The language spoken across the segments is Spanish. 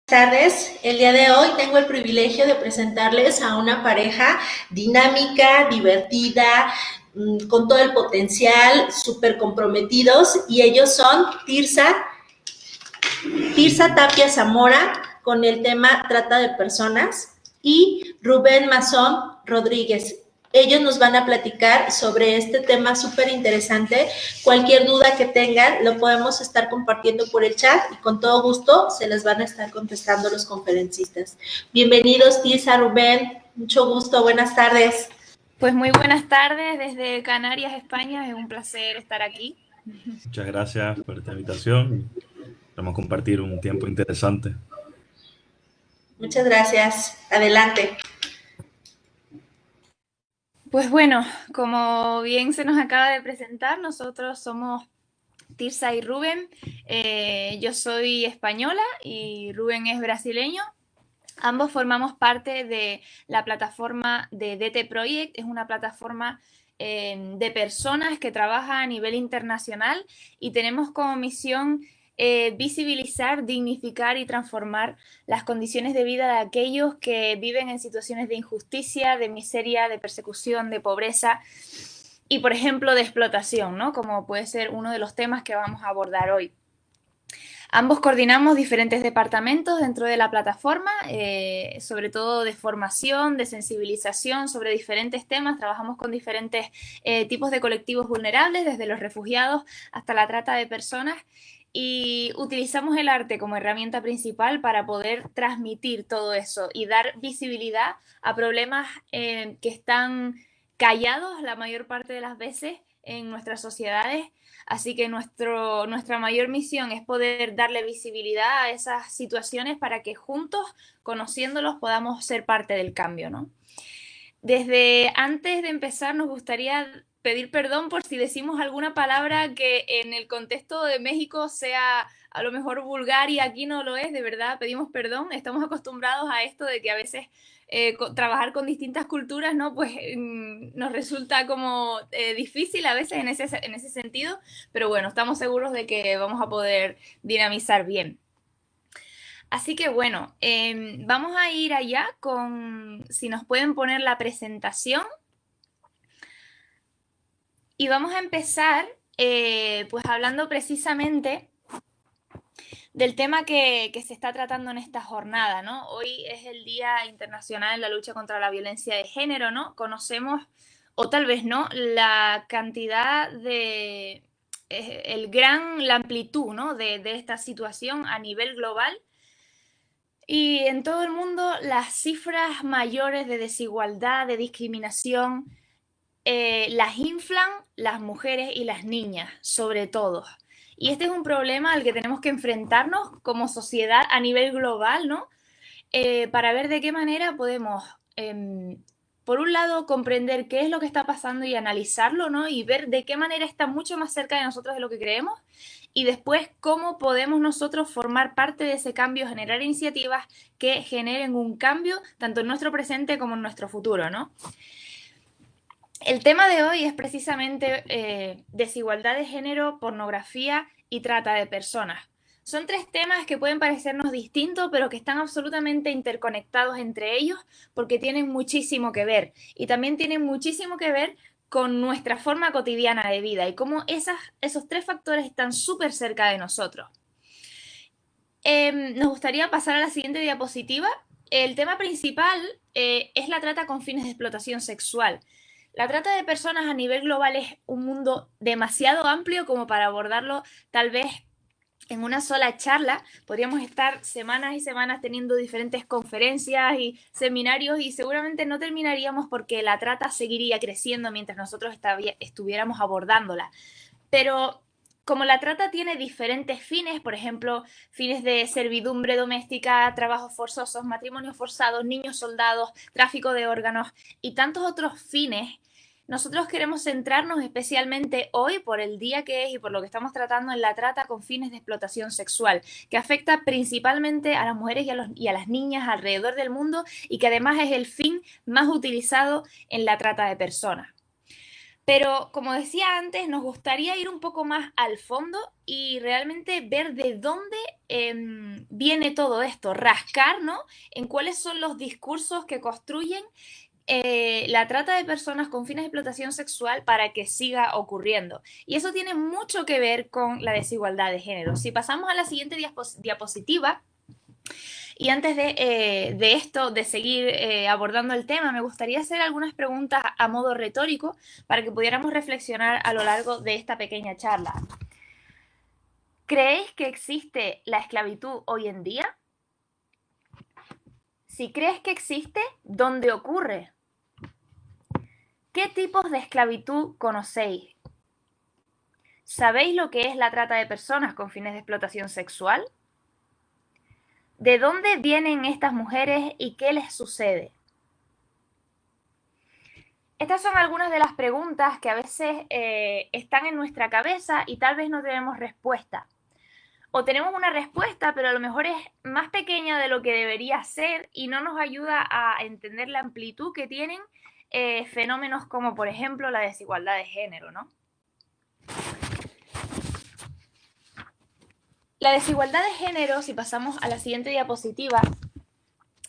Tardes. El día de hoy tengo el privilegio de presentarles a una pareja dinámica, divertida, con todo el potencial, súper comprometidos, y ellos son Tirsa Tapia Zamora con el tema trata de personas y Rubén Mazón Rodríguez. Ellos nos van a platicar sobre este tema súper interesante. Cualquier duda que tengan lo podemos estar compartiendo por el chat y con todo gusto se les van a estar contestando los conferencistas. Bienvenidos, Tirsa, Rubén. Mucho gusto. Buenas tardes. Pues muy buenas tardes desde Canarias, España. Es un placer estar aquí. Muchas gracias por esta invitación. Vamos a compartir un tiempo interesante. Muchas gracias. Adelante. Pues bueno, como bien se nos acaba de presentar, nosotros somos Tirsa y Rubén. Yo soy española y Rubén es brasileño. Ambos formamos parte de la plataforma de DT Project. Es una plataforma de personas que trabaja a nivel internacional y tenemos como misión visibilizar, dignificar y transformar las condiciones de vida de aquellos que viven en situaciones de injusticia, de miseria, de persecución, de pobreza y, por ejemplo, de explotación, ¿no? Como puede ser uno de los temas que vamos a abordar hoy. Ambos coordinamos diferentes departamentos dentro de la plataforma, sobre todo de formación, de sensibilización sobre diferentes temas. Trabajamos con diferentes tipos de colectivos vulnerables, desde los refugiados hasta la trata de personas, y utilizamos el arte como herramienta principal para poder transmitir todo eso y dar visibilidad a problemas que están callados la mayor parte de las veces en nuestras sociedades. Así que nuestra mayor misión es poder darle visibilidad a esas situaciones para que juntos, conociéndolos, podamos ser parte del cambio, ¿no? Desde antes de empezar, nos gustaría pedir perdón por si decimos alguna palabra que en el contexto de México sea a lo mejor vulgar y aquí no lo es. De verdad, pedimos perdón. Estamos acostumbrados a esto de que a veces trabajar con distintas culturas, ¿no? Pues nos resulta como difícil a veces en ese sentido, pero bueno, estamos seguros de que vamos a poder dinamizar bien. Así que bueno, vamos a ir allá con, si nos pueden poner la presentación. Y vamos a empezar pues hablando precisamente del tema que se está tratando en esta jornada, ¿no? Hoy es el Día Internacional en la Lucha contra la Violencia de Género, ¿no? Conocemos, o tal vez no, la cantidad de, la amplitud, ¿no? de esta situación a nivel global. Y en todo el mundo las cifras mayores de desigualdad, de discriminación, las inflan las mujeres y las niñas, sobre todo. Y este es un problema al que tenemos que enfrentarnos como sociedad a nivel global, ¿no? Para ver de qué manera podemos, por un lado, comprender qué es lo que está pasando y analizarlo, ¿no? Y ver de qué manera está mucho más cerca de nosotros de lo que creemos. Y después, cómo podemos nosotros formar parte de ese cambio, generar iniciativas que generen un cambio tanto en nuestro presente como en nuestro futuro, ¿no? El tema de hoy es precisamente desigualdad de género, pornografía y trata de personas. Son tres temas que pueden parecernos distintos, pero que están absolutamente interconectados entre ellos porque tienen muchísimo que ver. Y también tienen muchísimo que ver con nuestra forma cotidiana de vida y cómo esos tres factores están súper cerca de nosotros. Nos gustaría pasar a la siguiente diapositiva. El tema principal es la trata con fines de explotación sexual. La trata de personas a nivel global es un mundo demasiado amplio como para abordarlo tal vez en una sola charla. Podríamos estar semanas y semanas teniendo diferentes conferencias y seminarios y seguramente no terminaríamos porque la trata seguiría creciendo mientras nosotros estuviéramos abordándola. Pero como la trata tiene diferentes fines, por ejemplo, fines de servidumbre doméstica, trabajos forzosos, matrimonios forzados, niños soldados, tráfico de órganos y tantos otros fines, nosotros queremos centrarnos especialmente hoy por el día que es y por lo que estamos tratando en la trata con fines de explotación sexual, que afecta principalmente a las mujeres y a las niñas alrededor del mundo y que además es el fin más utilizado en la trata de personas. Pero como decía antes, nos gustaría ir un poco más al fondo y realmente ver de dónde viene todo esto, rascar, ¿no? En cuáles son los discursos que construyen la trata de personas con fines de explotación sexual para que siga ocurriendo. Y eso tiene mucho que ver con la desigualdad de género. Si pasamos a la siguiente diapositiva, y antes de esto, de seguir abordando el tema, me gustaría hacer algunas preguntas a modo retórico para que pudiéramos reflexionar a lo largo de esta pequeña charla. ¿Creéis que existe la esclavitud hoy en día? Si crees que existe, ¿dónde ocurre? ¿Qué tipos de esclavitud conocéis? ¿Sabéis lo que es la trata de personas con fines de explotación sexual? ¿De dónde vienen estas mujeres y qué les sucede? Estas son algunas de las preguntas que a veces están en nuestra cabeza y tal vez no tenemos respuesta. O tenemos una respuesta, pero a lo mejor es más pequeña de lo que debería ser y no nos ayuda a entender la amplitud que tienen fenómenos como, por ejemplo, la desigualdad de género, ¿no? La desigualdad de género, si pasamos a la siguiente diapositiva,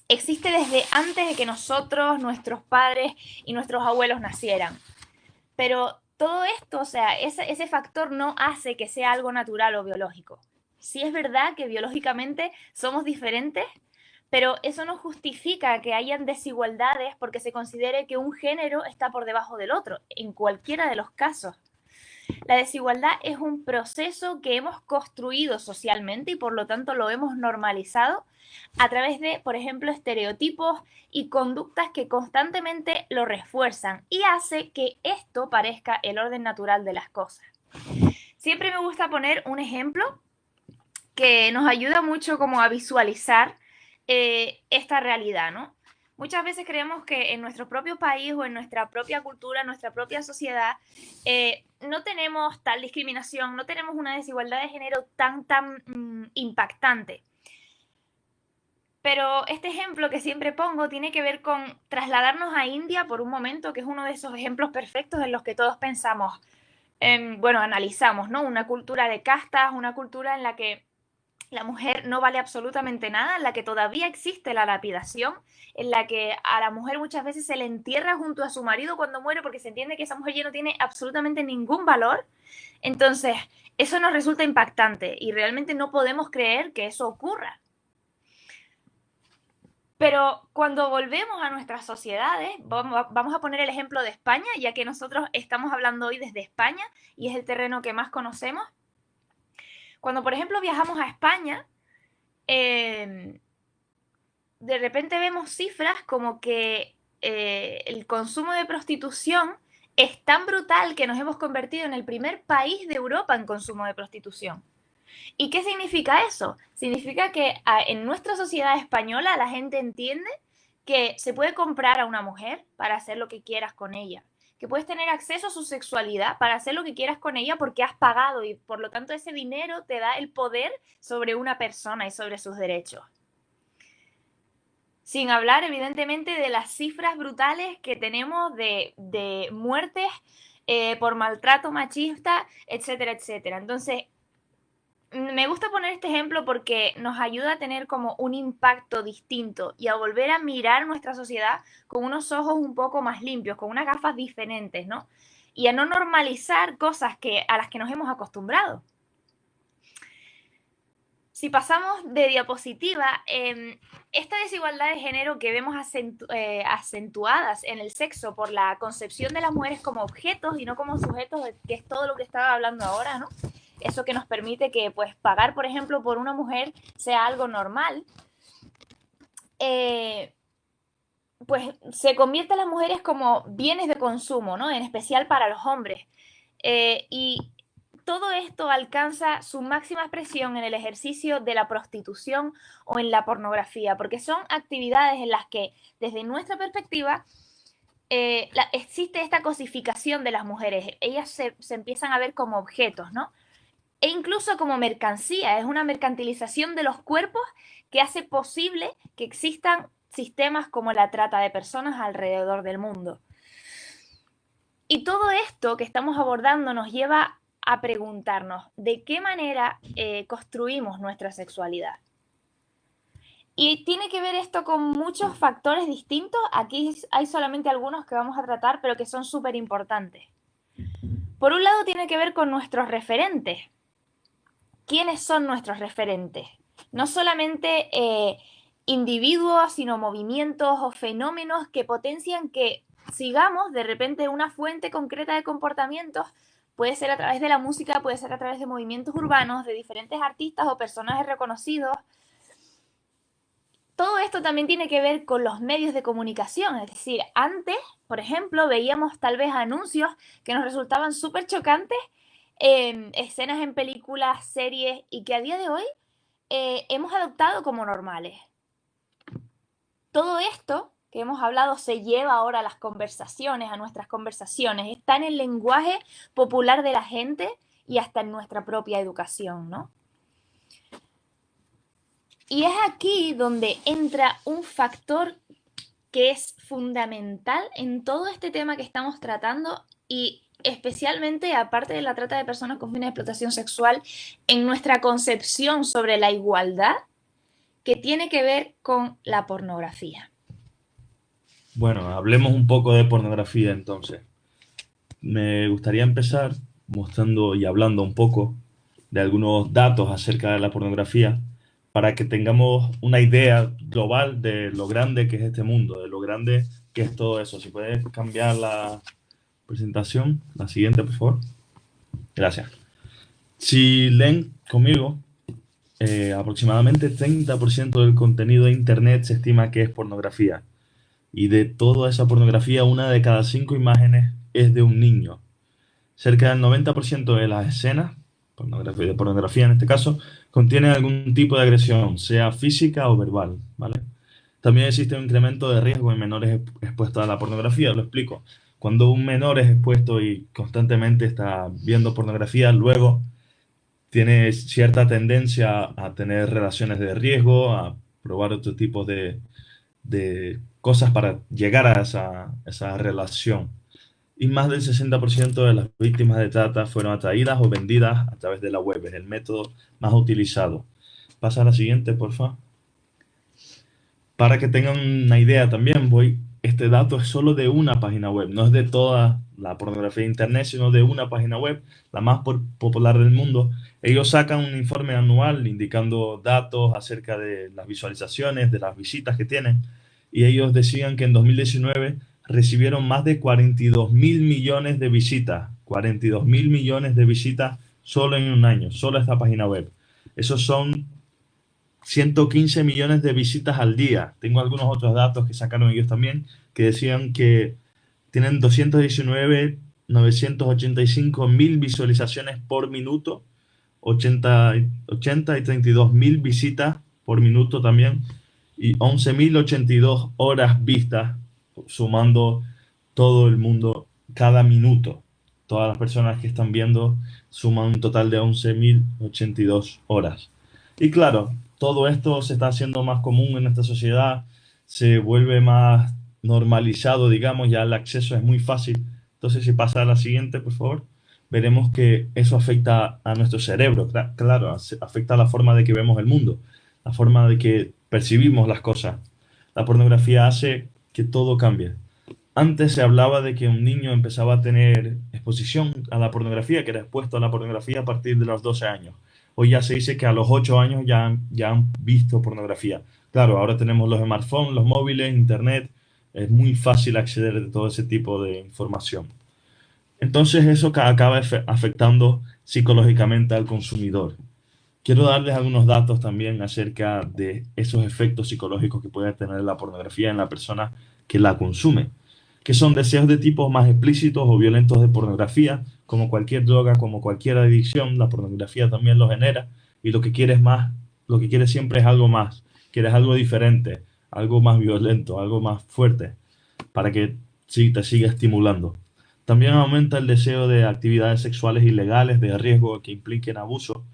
existe desde antes de que nosotros, nuestros padres y nuestros abuelos nacieran. Pero todo esto, o sea, ese factor no hace que sea algo natural o biológico. Sí es verdad que biológicamente somos diferentes, pero eso no justifica que hayan desigualdades porque se considere que un género está por debajo del otro, en cualquiera de los casos. La desigualdad es un proceso que hemos construido socialmente y por lo tanto lo hemos normalizado a través de, por ejemplo, estereotipos y conductas que constantemente lo refuerzan y hace que esto parezca el orden natural de las cosas. Siempre me gusta poner un ejemplo que nos ayuda mucho como a visualizar esta realidad, ¿no? Muchas veces creemos que en nuestro propio país o en nuestra propia cultura, en nuestra propia sociedad, no tenemos tal discriminación, no tenemos una desigualdad de género tan impactante. Pero este ejemplo que siempre pongo tiene que ver con trasladarnos a India por un momento, que es uno de esos ejemplos perfectos en los que todos pensamos, bueno, analizamos, ¿no? Una cultura de castas, una cultura en la que la mujer no vale absolutamente nada, en la que todavía existe la lapidación, en la que a la mujer muchas veces se le entierra junto a su marido cuando muere porque se entiende que esa mujer ya no tiene absolutamente ningún valor. Entonces, eso nos resulta impactante y realmente no podemos creer que eso ocurra. Pero cuando volvemos a nuestras sociedades, vamos a poner el ejemplo de España, ya que nosotros estamos hablando hoy desde España y es el terreno que más conocemos. Cuando, por ejemplo, viajamos a España, de repente vemos cifras como que el consumo de prostitución es tan brutal que nos hemos convertido en el primer país de Europa en consumo de prostitución. ¿Y qué significa eso? Significa que en nuestra sociedad española la gente entiende que se puede comprar a una mujer para hacer lo que quieras con ella, que puedes tener acceso a su sexualidad para hacer lo que quieras con ella porque has pagado y por lo tanto ese dinero te da el poder sobre una persona y sobre sus derechos. Sin hablar, evidentemente, de las cifras brutales que tenemos de muertes por maltrato machista, etcétera, etcétera. Entonces, me gusta poner este ejemplo porque nos ayuda a tener como un impacto distinto y a volver a mirar nuestra sociedad con unos ojos un poco más limpios, con unas gafas diferentes, ¿no? Y a no normalizar cosas a las que nos hemos acostumbrado. Si pasamos de diapositiva, esta desigualdad de género que vemos acentuadas en el sexo por la concepción de las mujeres como objetos y no como sujetos, que es todo lo que estaba hablando ahora, ¿no? Eso que nos permite que, pues, pagar, por ejemplo, por una mujer sea algo normal, pues se convierte a las mujeres como bienes de consumo, ¿no? En especial para los hombres. Y todo esto alcanza su máxima expresión en el ejercicio de la prostitución o en la pornografía, porque son actividades en las que, desde nuestra perspectiva, existe esta cosificación de las mujeres. Ellas se empiezan a ver como objetos, ¿no? E incluso como mercancía. Es una mercantilización de los cuerpos que hace posible que existan sistemas como la trata de personas alrededor del mundo. Y todo esto que estamos abordando nos lleva a preguntarnos de qué manera construimos nuestra sexualidad. Y tiene que ver esto con muchos factores distintos. Aquí hay solamente algunos que vamos a tratar, pero que son súper importantes. Por un lado tiene que ver con nuestros referentes. ¿Quiénes son nuestros referentes? No solamente individuos, sino movimientos o fenómenos que potencian que sigamos de repente una fuente concreta de comportamientos. Puede ser a través de la música, puede ser a través de movimientos urbanos, de diferentes artistas o personajes reconocidos. Todo esto también tiene que ver con los medios de comunicación, es decir, antes, por ejemplo, veíamos tal vez anuncios que nos resultaban súper chocantes, escenas en películas, series, y que a día de hoy hemos adoptado como normales. Todo esto que hemos hablado se lleva ahora a las conversaciones, a nuestras conversaciones, está en el lenguaje popular de la gente y hasta en nuestra propia educación, ¿no? Y es aquí donde entra un factor que es fundamental en todo este tema que estamos tratando y especialmente, aparte de la trata de personas con fines de explotación sexual, en nuestra concepción sobre la igualdad, que tiene que ver con la pornografía. Bueno, hablemos un poco de pornografía entonces. Me gustaría empezar mostrando y hablando un poco de algunos datos acerca de la pornografía para que tengamos una idea global de lo grande que es este mundo, de lo grande que es todo eso. Si puedes cambiar la presentación, la siguiente, por favor. Gracias. Si leen conmigo, aproximadamente 30% del contenido de Internet se estima que es pornografía. Y de toda esa pornografía, una de cada 5 imágenes es de un niño. Cerca del 90% de las escenas, de pornografía en este caso, contienen algún tipo de agresión, sea física o verbal, ¿vale? También existe un incremento de riesgo en menores expuestos a la pornografía, lo explico. Cuando un menor es expuesto y constantemente está viendo pornografía, luego tiene cierta tendencia a tener relaciones de riesgo, a probar otro tipo de cosas para llegar a esa relación. Y más del 60% de las víctimas de trata fueron atraídas o vendidas a través de la web. Es el método más utilizado. Pasa a la siguiente, por favor. Para que tengan una idea también, este dato es solo de una página web. No es de toda la pornografía de Internet, sino de una página web, la más popular del mundo. Ellos sacan un informe anual indicando datos acerca de las visualizaciones, de las visitas que tienen. Y ellos decían que en 2019 recibieron más de 42 mil millones de visitas. 42 mil millones de visitas solo en un año, solo esta página web. Esos son 115 millones de visitas al día. Tengo algunos otros datos que sacaron ellos también, que decían que tienen 219.985 mil visualizaciones por minuto, 80 y 32 mil visitas por minuto también, y 11.082 horas vistas, sumando todo el mundo cada minuto. Todas las personas que están viendo suman un total de 11.082 horas. Y claro, todo esto se está haciendo más común en nuestra sociedad, se vuelve más normalizado, digamos, ya el acceso es muy fácil. Entonces, si pasa a la siguiente, por favor, veremos que eso afecta a nuestro cerebro, claro, afecta a la forma de que vemos el mundo, la forma de que percibimos las cosas. La pornografía hace que todo cambie. Antes se hablaba de que un niño empezaba a tener exposición a la pornografía, que era expuesto a la pornografía a partir de los 12 años. Hoy ya se dice que a los 8 años ya han visto pornografía. Claro, ahora tenemos los smartphones, los móviles, internet. Es muy fácil acceder a todo ese tipo de información. Entonces eso acaba afectando psicológicamente al consumidor. Quiero darles algunos datos también acerca de esos efectos psicológicos que puede tener la pornografía en la persona que la consume, que son deseos de tipos más explícitos o violentos de pornografía. Como cualquier droga, como cualquier adicción, la pornografía también lo genera, y lo que quieres siempre es algo más, quieres algo diferente, algo más violento, algo más fuerte, para que sí, te siga estimulando. También aumenta el deseo de actividades sexuales ilegales de riesgo que impliquen abuso.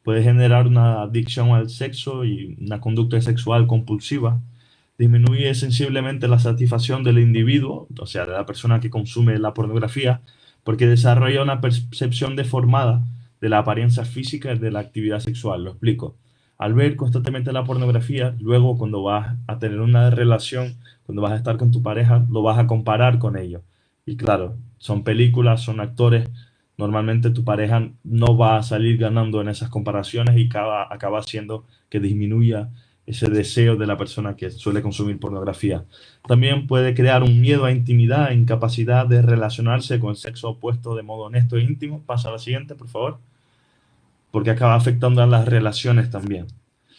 Puede generar una adicción al sexo y una conducta sexual compulsiva. disminuye sensiblemente la satisfacción del individuo, o sea, de la persona que consume la pornografía, porque desarrolla una percepción deformada de la apariencia física y de la actividad sexual. Lo explico. Al ver constantemente la pornografía, luego cuando vas a tener una relación, cuando vas a estar con tu pareja, lo vas a comparar con ellos. Y claro, son películas, son actores. Normalmente tu pareja no va a salir ganando en esas comparaciones y acaba haciendo que disminuya ese deseo de la persona que suele consumir pornografía. También puede crear un miedo a intimidad, incapacidad de relacionarse con el sexo opuesto de modo honesto e íntimo. Pasa a la siguiente, por favor. Porque acaba afectando a las relaciones también.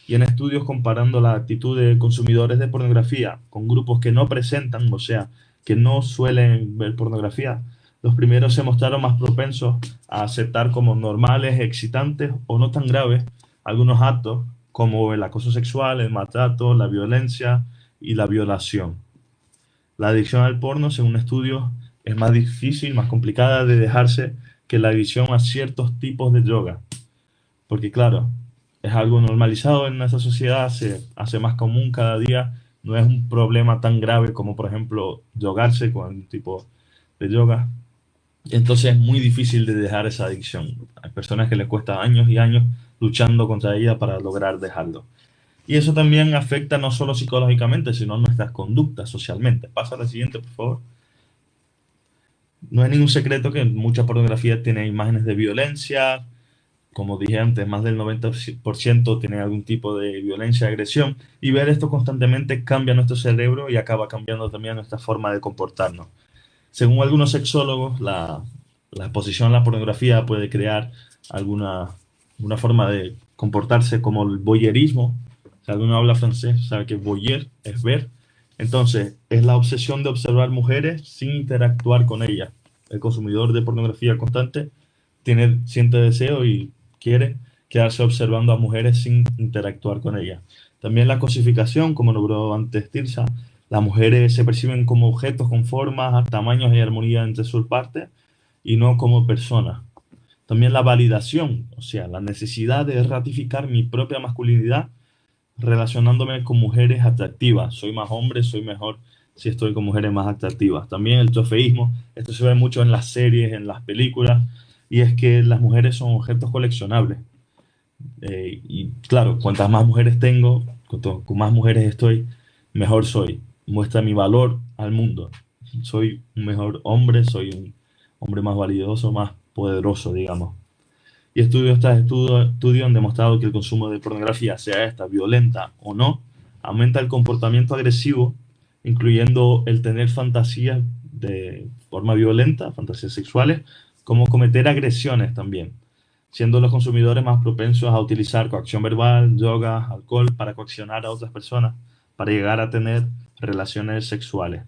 Y en estudios comparando la actitud de consumidores de pornografía con grupos que no presentan, o sea, que no suelen ver pornografía, los primeros se mostraron más propensos a aceptar como normales, excitantes o no tan graves algunos actos como el acoso sexual, el maltrato, la violencia y la violación. La adicción al porno, según estudios, es más difícil, más complicada de dejarse que la adicción a ciertos tipos de droga. Porque claro, es algo normalizado en nuestra sociedad, se hace más común cada día, no es un problema tan grave como por ejemplo drogarse con algún tipo de droga. Entonces es muy difícil de dejar esa adicción. Hay personas que les cuesta años y años luchando contra ella para lograr dejarlo. Y eso también afecta no solo psicológicamente, sino nuestras conductas socialmente. Pasa a la siguiente, por favor. No es ningún secreto que mucha pornografía tiene imágenes de violencia. Como dije antes, más del 90% tiene algún tipo de violencia, agresión, y ver esto constantemente cambia nuestro cerebro y acaba cambiando también nuestra forma de comportarnos. Según algunos sexólogos, la exposición a la pornografía puede crear una forma de comportarse como el voyeurismo. Si alguno habla francés, sabe que voyeur es ver. Entonces, es la obsesión de observar mujeres sin interactuar con ellas. El consumidor de pornografía constante siente deseo y quiere quedarse observando a mujeres sin interactuar con ellas. También la cosificación, como logró antes Tirsa, las mujeres se perciben como objetos con formas, tamaños y armonía entre sus partes y no como personas. También la validación, o sea, la necesidad de ratificar mi propia masculinidad relacionándome con mujeres atractivas. Soy más hombre, soy mejor si estoy con mujeres más atractivas. También el trofeísmo, esto se ve mucho en las series, en las películas, y es que las mujeres son objetos coleccionables. Y claro, cuantas más mujeres tengo, con más mujeres estoy, mejor soy. Muestra mi valor al mundo. Soy un mejor hombre, soy un hombre más valioso, más poderoso, digamos. Y estudios tras estudios han demostrado que el consumo de pornografía, sea esta violenta o no, aumenta el comportamiento agresivo, incluyendo el tener fantasías de forma violenta, fantasías sexuales, como cometer agresiones también, siendo los consumidores más propensos a utilizar coacción verbal, drogas, alcohol para coaccionar a otras personas para llegar a tener relaciones sexuales.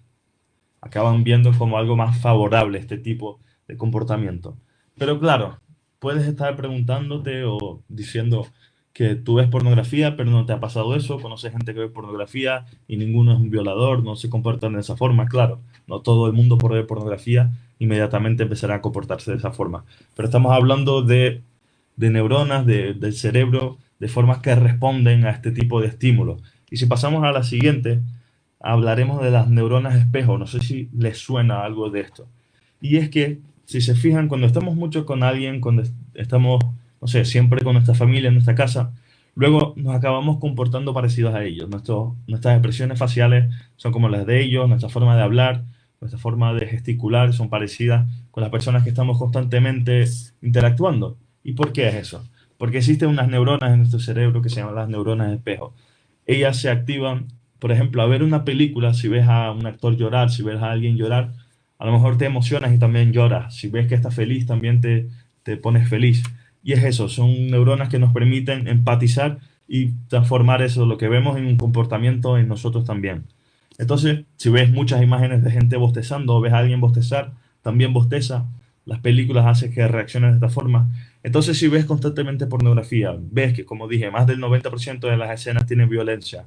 Acaban viendo como algo más favorable este tipo de comportamiento. Pero claro, puedes estar preguntándote o diciendo que tú ves pornografía, pero no te ha pasado eso, conoces gente que ve pornografía y ninguno es un violador, no se comportan de esa forma. Claro, no todo el mundo por ver pornografía inmediatamente empezará a comportarse de esa forma. Pero estamos hablando de neuronas, del cerebro, de formas que responden a este tipo de estímulos. Y si pasamos a la siguiente, hablaremos de las neuronas espejo. No sé si les suena algo de esto. Y es que, si se fijan, cuando estamos mucho con alguien, cuando estamos, no sé, siempre con nuestra familia, en nuestra casa, luego nos acabamos comportando parecidos a ellos. Nuestras expresiones faciales son como las de ellos, nuestra forma de hablar, nuestra forma de gesticular son parecidas con las personas que estamos constantemente interactuando. ¿Y por qué es eso? Porque existen unas neuronas en nuestro cerebro que se llaman las neuronas espejo. Ellas se activan, por ejemplo, a ver una película, si ves a un actor llorar, si ves a alguien llorar, a lo mejor te emocionas y también lloras. Si ves que está feliz, también te pones feliz. Y es eso, son neuronas que nos permiten empatizar y transformar eso, lo que vemos, en un comportamiento en nosotros también. Entonces, si ves muchas imágenes de gente bostezando o ves a alguien bostezar, también bosteza. Las películas hacen que reaccionen de esta forma. Entonces, si ves constantemente pornografía, ves que, como dije, más del 90% de las escenas tienen violencia,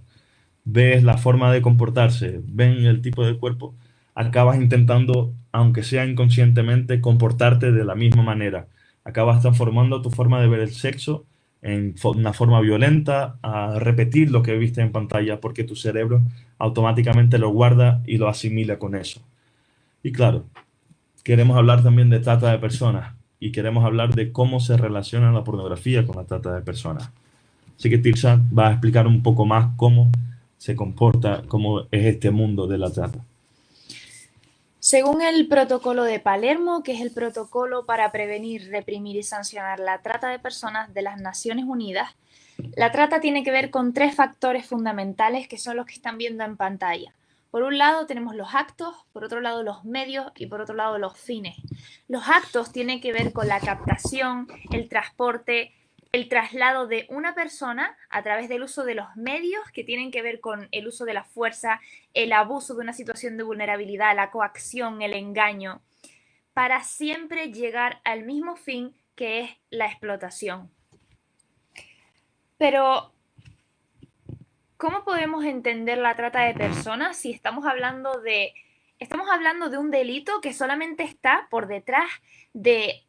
ves la forma de comportarse, ven el tipo de cuerpo, acabas intentando, aunque sea inconscientemente, comportarte de la misma manera. Acabas transformando tu forma de ver el sexo en una forma violenta a repetir lo que viste en pantalla porque tu cerebro automáticamente lo guarda y lo asimila con eso. Y claro, queremos hablar también de trata de personas y queremos hablar de cómo se relaciona la pornografía con la trata de personas. Así que Tirsa va a explicar un poco más cómo se comporta, cómo es este mundo de la trata. Según el Protocolo de Palermo, que es el protocolo para prevenir, reprimir y sancionar la trata de personas de las Naciones Unidas, la trata tiene que ver con 3 factores fundamentales que son los que están viendo en pantalla. Por un lado tenemos los actos, por otro lado los medios y por otro lado los fines. Los actos tienen que ver con la captación, el transporte, el traslado de una persona a través del uso de los medios que tienen que ver con el uso de la fuerza, el abuso de una situación de vulnerabilidad, la coacción, el engaño, para siempre llegar al mismo fin que es la explotación. Pero, ¿cómo podemos entender la trata de personas si estamos hablando de un delito que solamente está por detrás del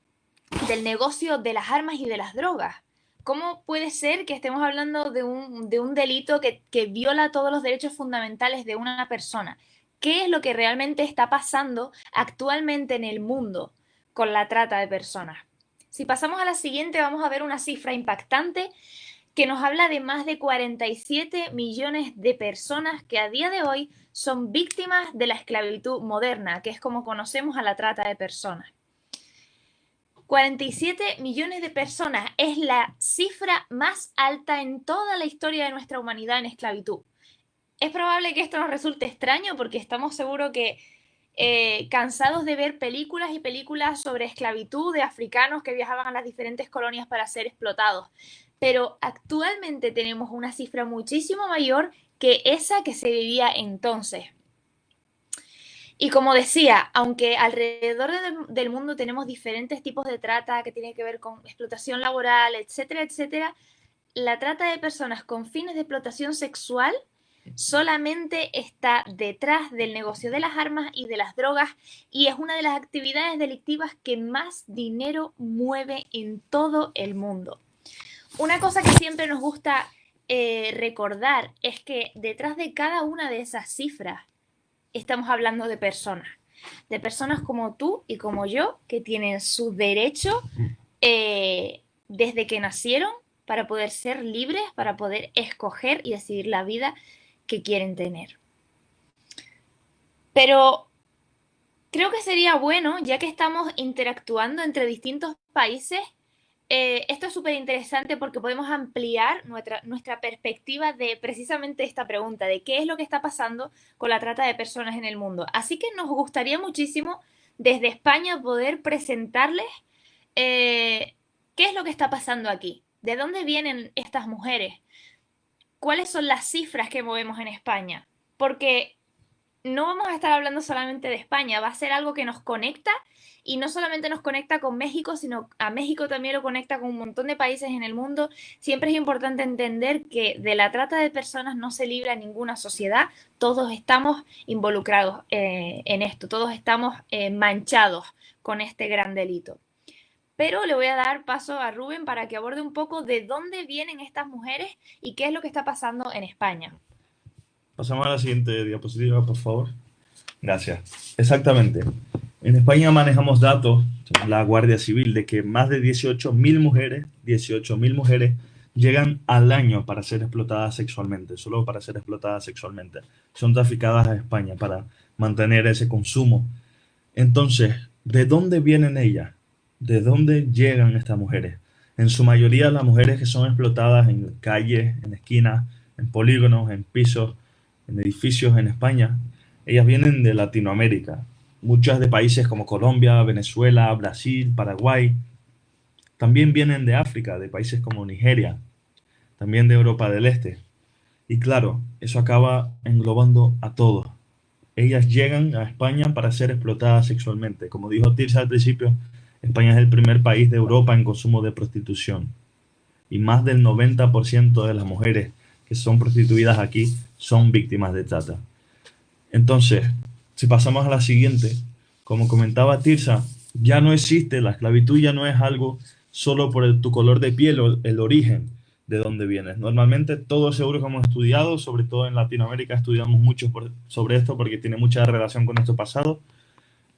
negocio de las armas y de las drogas? ¿Cómo puede ser que estemos hablando de un delito que viola todos los derechos fundamentales de una persona? ¿Qué es lo que realmente está pasando actualmente en el mundo con la trata de personas? Si pasamos a la siguiente, vamos a ver una cifra impactante que nos habla de más de 47 millones de personas que a día de hoy son víctimas de la esclavitud moderna, que es como conocemos a la trata de personas. 47 millones de personas es la cifra más alta en toda la historia de nuestra humanidad en esclavitud. Es probable que esto nos resulte extraño porque estamos seguros que cansados de ver películas y películas sobre esclavitud de africanos que viajaban a las diferentes colonias para ser explotados. Pero actualmente tenemos una cifra muchísimo mayor que esa que se vivía entonces. Y como decía, aunque alrededor del mundo tenemos diferentes tipos de trata que tienen que ver con explotación laboral, etcétera, etcétera, la trata de personas con fines de explotación sexual solamente está detrás del negocio de las armas y de las drogas y es una de las actividades delictivas que más dinero mueve en todo el mundo. Una cosa que siempre nos gusta recordar es que detrás de cada una de esas cifras estamos hablando de personas como tú y como yo que tienen sus derechos desde que nacieron para poder ser libres, para poder escoger y decidir la vida que quieren tener. Pero creo que sería bueno, ya que estamos interactuando entre distintos países, esto es súper interesante porque podemos ampliar nuestra perspectiva de precisamente esta pregunta, de qué es lo que está pasando con la trata de personas en el mundo. Así que nos gustaría muchísimo desde España poder presentarles qué es lo que está pasando aquí, de dónde vienen estas mujeres, cuáles son las cifras que movemos en España, porque no vamos a estar hablando solamente de España, va a ser algo que nos conecta y no solamente nos conecta con México, sino a México también lo conecta con un montón de países en el mundo. Siempre es importante entender que de la trata de personas no se libra ninguna sociedad, todos estamos involucrados en esto, todos estamos manchados con este gran delito. Pero le voy a dar paso a Rubén para que aborde un poco de dónde vienen estas mujeres y qué es lo que está pasando en España. Pasamos a la siguiente diapositiva, por favor. Gracias. Exactamente. En España manejamos datos, según la Guardia Civil, de que más de 18.000 mujeres llegan al año para ser explotadas sexualmente, solo para ser explotadas sexualmente. Son traficadas a España para mantener ese consumo. Entonces, ¿de dónde vienen ellas? ¿De dónde llegan estas mujeres? En su mayoría las mujeres que son explotadas en calles, en esquinas, en polígonos, en pisos, en edificios en España, ellas vienen de Latinoamérica, muchas de países como Colombia, Venezuela, Brasil, Paraguay. También vienen de África, de países como Nigeria, también de Europa del Este. Y claro, eso acaba englobando a todos. Ellas llegan a España para ser explotadas sexualmente. Como dijo Tirsa al principio, España es el primer país de Europa en consumo de prostitución. Y más del 90% de las mujeres que son prostituidas aquí son víctimas de trata. Entonces, si pasamos a la siguiente, como comentaba Tirsa, ya no existe, la esclavitud ya no es algo solo por tu color de piel o el origen de dónde vienes. Normalmente todos seguro que hemos estudiado, sobre todo en Latinoamérica estudiamos mucho sobre esto porque tiene mucha relación con nuestro pasado.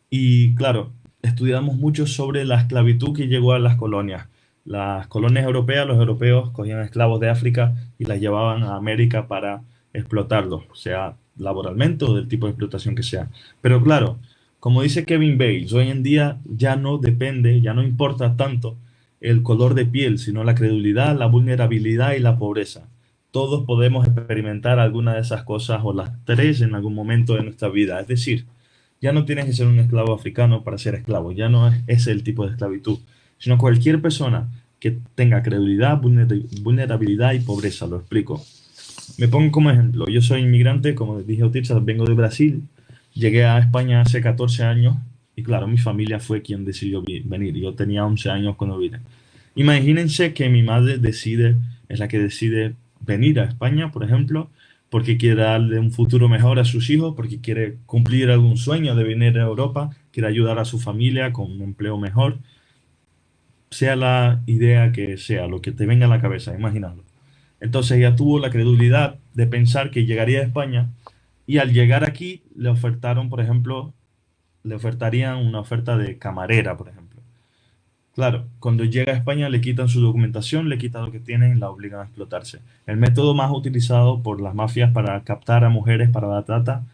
Y claro, estudiamos mucho sobre la esclavitud que llegó a las colonias. Las colonias europeas, los europeos cogían esclavos de África y las llevaban a América para explotarlos, sea laboralmente o del tipo de explotación que sea. Pero claro, como dice Kevin Bales, hoy en día ya no depende, ya no importa tanto el color de piel, sino la credulidad, la vulnerabilidad y la pobreza. Todos podemos experimentar alguna de esas cosas o las tres en algún momento de nuestra vida. Es decir, ya no tienes que ser un esclavo africano para ser esclavo, ya no es ese el tipo de esclavitud, sino cualquier persona que tenga credulidad, vulnerabilidad y pobreza, lo explico. Me pongo como ejemplo, yo soy inmigrante, como dije Otirsa, vengo de Brasil, llegué a España hace 14 años y claro, mi familia fue quien decidió venir, yo tenía 11 años cuando vine. Imagínense que mi madre es la que decide venir a España, por ejemplo, porque quiere darle un futuro mejor a sus hijos, porque quiere cumplir algún sueño de venir a Europa, quiere ayudar a su familia con un empleo mejor, sea la idea que sea, lo que te venga a la cabeza, imagínalo. Entonces ella tuvo la credulidad de pensar que llegaría a España y al llegar aquí le ofertaron, por ejemplo, le ofertarían una oferta de camarera, por ejemplo. Claro, cuando llega a España le quitan su documentación, le quitan lo que tienen y la obligan a explotarse. El método más utilizado por las mafias para captar a mujeres para la trata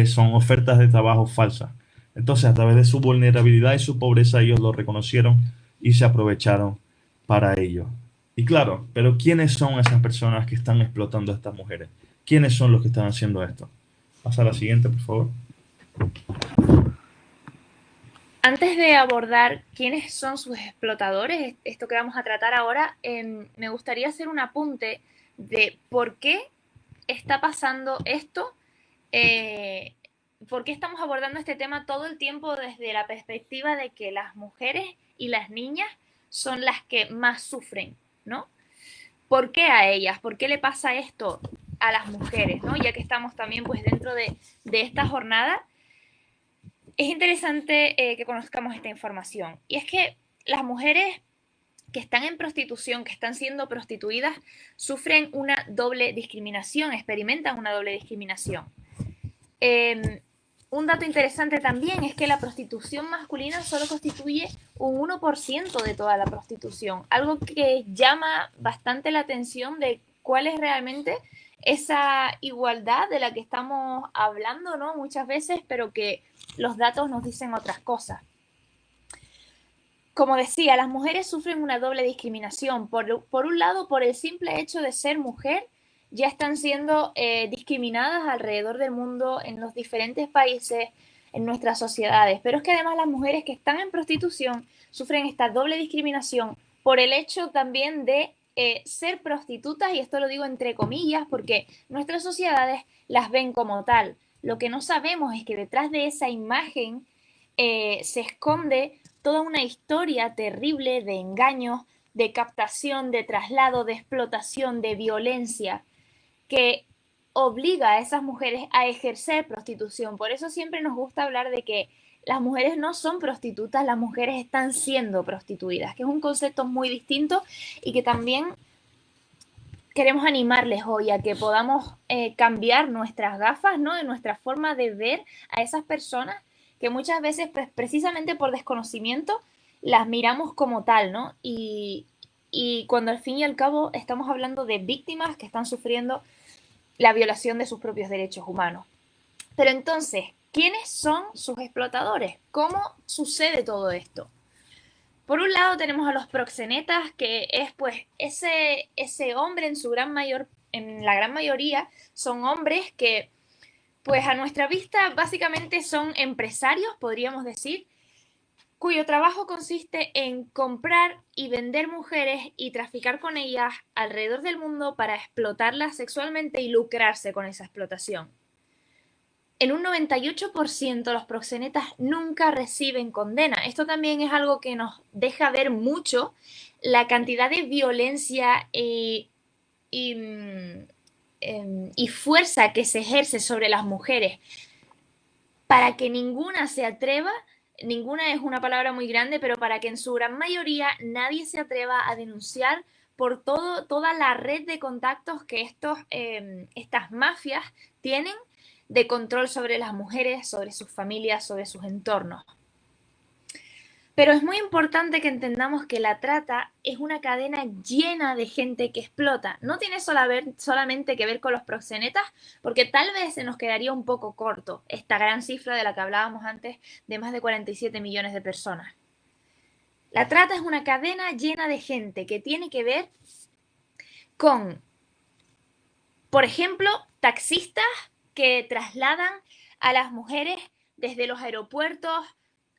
son ofertas de trabajo falsas. Entonces, a través de su vulnerabilidad y su pobreza, ellos lo reconocieron y se aprovecharon para ello. Y claro, pero ¿quiénes son esas personas que están explotando a estas mujeres? ¿Quiénes son los que están haciendo esto? Pasa a la siguiente, por favor. Antes de abordar quiénes son sus explotadores, esto que vamos a tratar ahora, me gustaría hacer un apunte de por qué está pasando esto, por qué estamos abordando este tema todo el tiempo desde la perspectiva de que las mujeres y las niñas son las que más sufren, ¿no? ¿Por qué a ellas? ¿Por qué le pasa esto a las mujeres, ¿no? Ya que estamos también pues dentro de esta jornada, es interesante que conozcamos esta información. Y es que las mujeres que están en prostitución, que están siendo prostituidas, sufren una doble discriminación, experimentan una doble discriminación. Un dato interesante también es que la prostitución masculina solo constituye un 1% de toda la prostitución, algo que llama bastante la atención de cuál es realmente esa igualdad de la que estamos hablando, ¿no? Muchas veces, pero que los datos nos dicen otras cosas. Como decía, las mujeres sufren una doble discriminación. Por un lado, por el simple hecho de ser mujer, ya están siendo discriminadas alrededor del mundo, en los diferentes países, en nuestras sociedades. Pero es que además las mujeres que están en prostitución sufren esta doble discriminación por el hecho también de ser prostitutas, y esto lo digo entre comillas porque nuestras sociedades las ven como tal. Lo que no sabemos es que detrás de esa imagen se esconde toda una historia terrible de engaños, de captación, de traslado, de explotación, de violencia, que obliga a esas mujeres a ejercer prostitución. Por eso siempre nos gusta hablar de que las mujeres no son prostitutas, las mujeres están siendo prostituidas, que es un concepto muy distinto y que también queremos animarles hoy a que podamos cambiar nuestras gafas, ¿no? De nuestra forma de ver a esas personas que muchas veces, pues, precisamente por desconocimiento, las miramos como tal, ¿no? Y cuando al fin y al cabo estamos hablando de víctimas que están sufriendo la violación de sus propios derechos humanos. Pero entonces, ¿quiénes son sus explotadores? ¿Cómo sucede todo esto? Por un lado tenemos a los proxenetas, que es pues ese hombre en la gran mayoría son hombres que pues a nuestra vista básicamente son empresarios, podríamos decir, cuyo trabajo consiste en comprar y vender mujeres y traficar con ellas alrededor del mundo para explotarlas sexualmente y lucrarse con esa explotación. En un 98% los proxenetas nunca reciben condena. Esto también es algo que nos deja ver mucho la cantidad de violencia y fuerza que se ejerce sobre las mujeres para que ninguna se atreva ninguna es una palabra muy grande, pero para que en su gran mayoría nadie se atreva a denunciar por toda la red de contactos que estas mafias tienen de control sobre las mujeres, sobre sus familias, sobre sus entornos. Pero es muy importante que entendamos que la trata es una cadena llena de gente que explota. No tiene solamente que ver con los proxenetas, porque tal vez se nos quedaría un poco corto esta gran cifra de la que hablábamos antes, de más de 47 millones de personas. La trata es una cadena llena de gente que tiene que ver con, por ejemplo, taxistas que trasladan a las mujeres desde los aeropuertos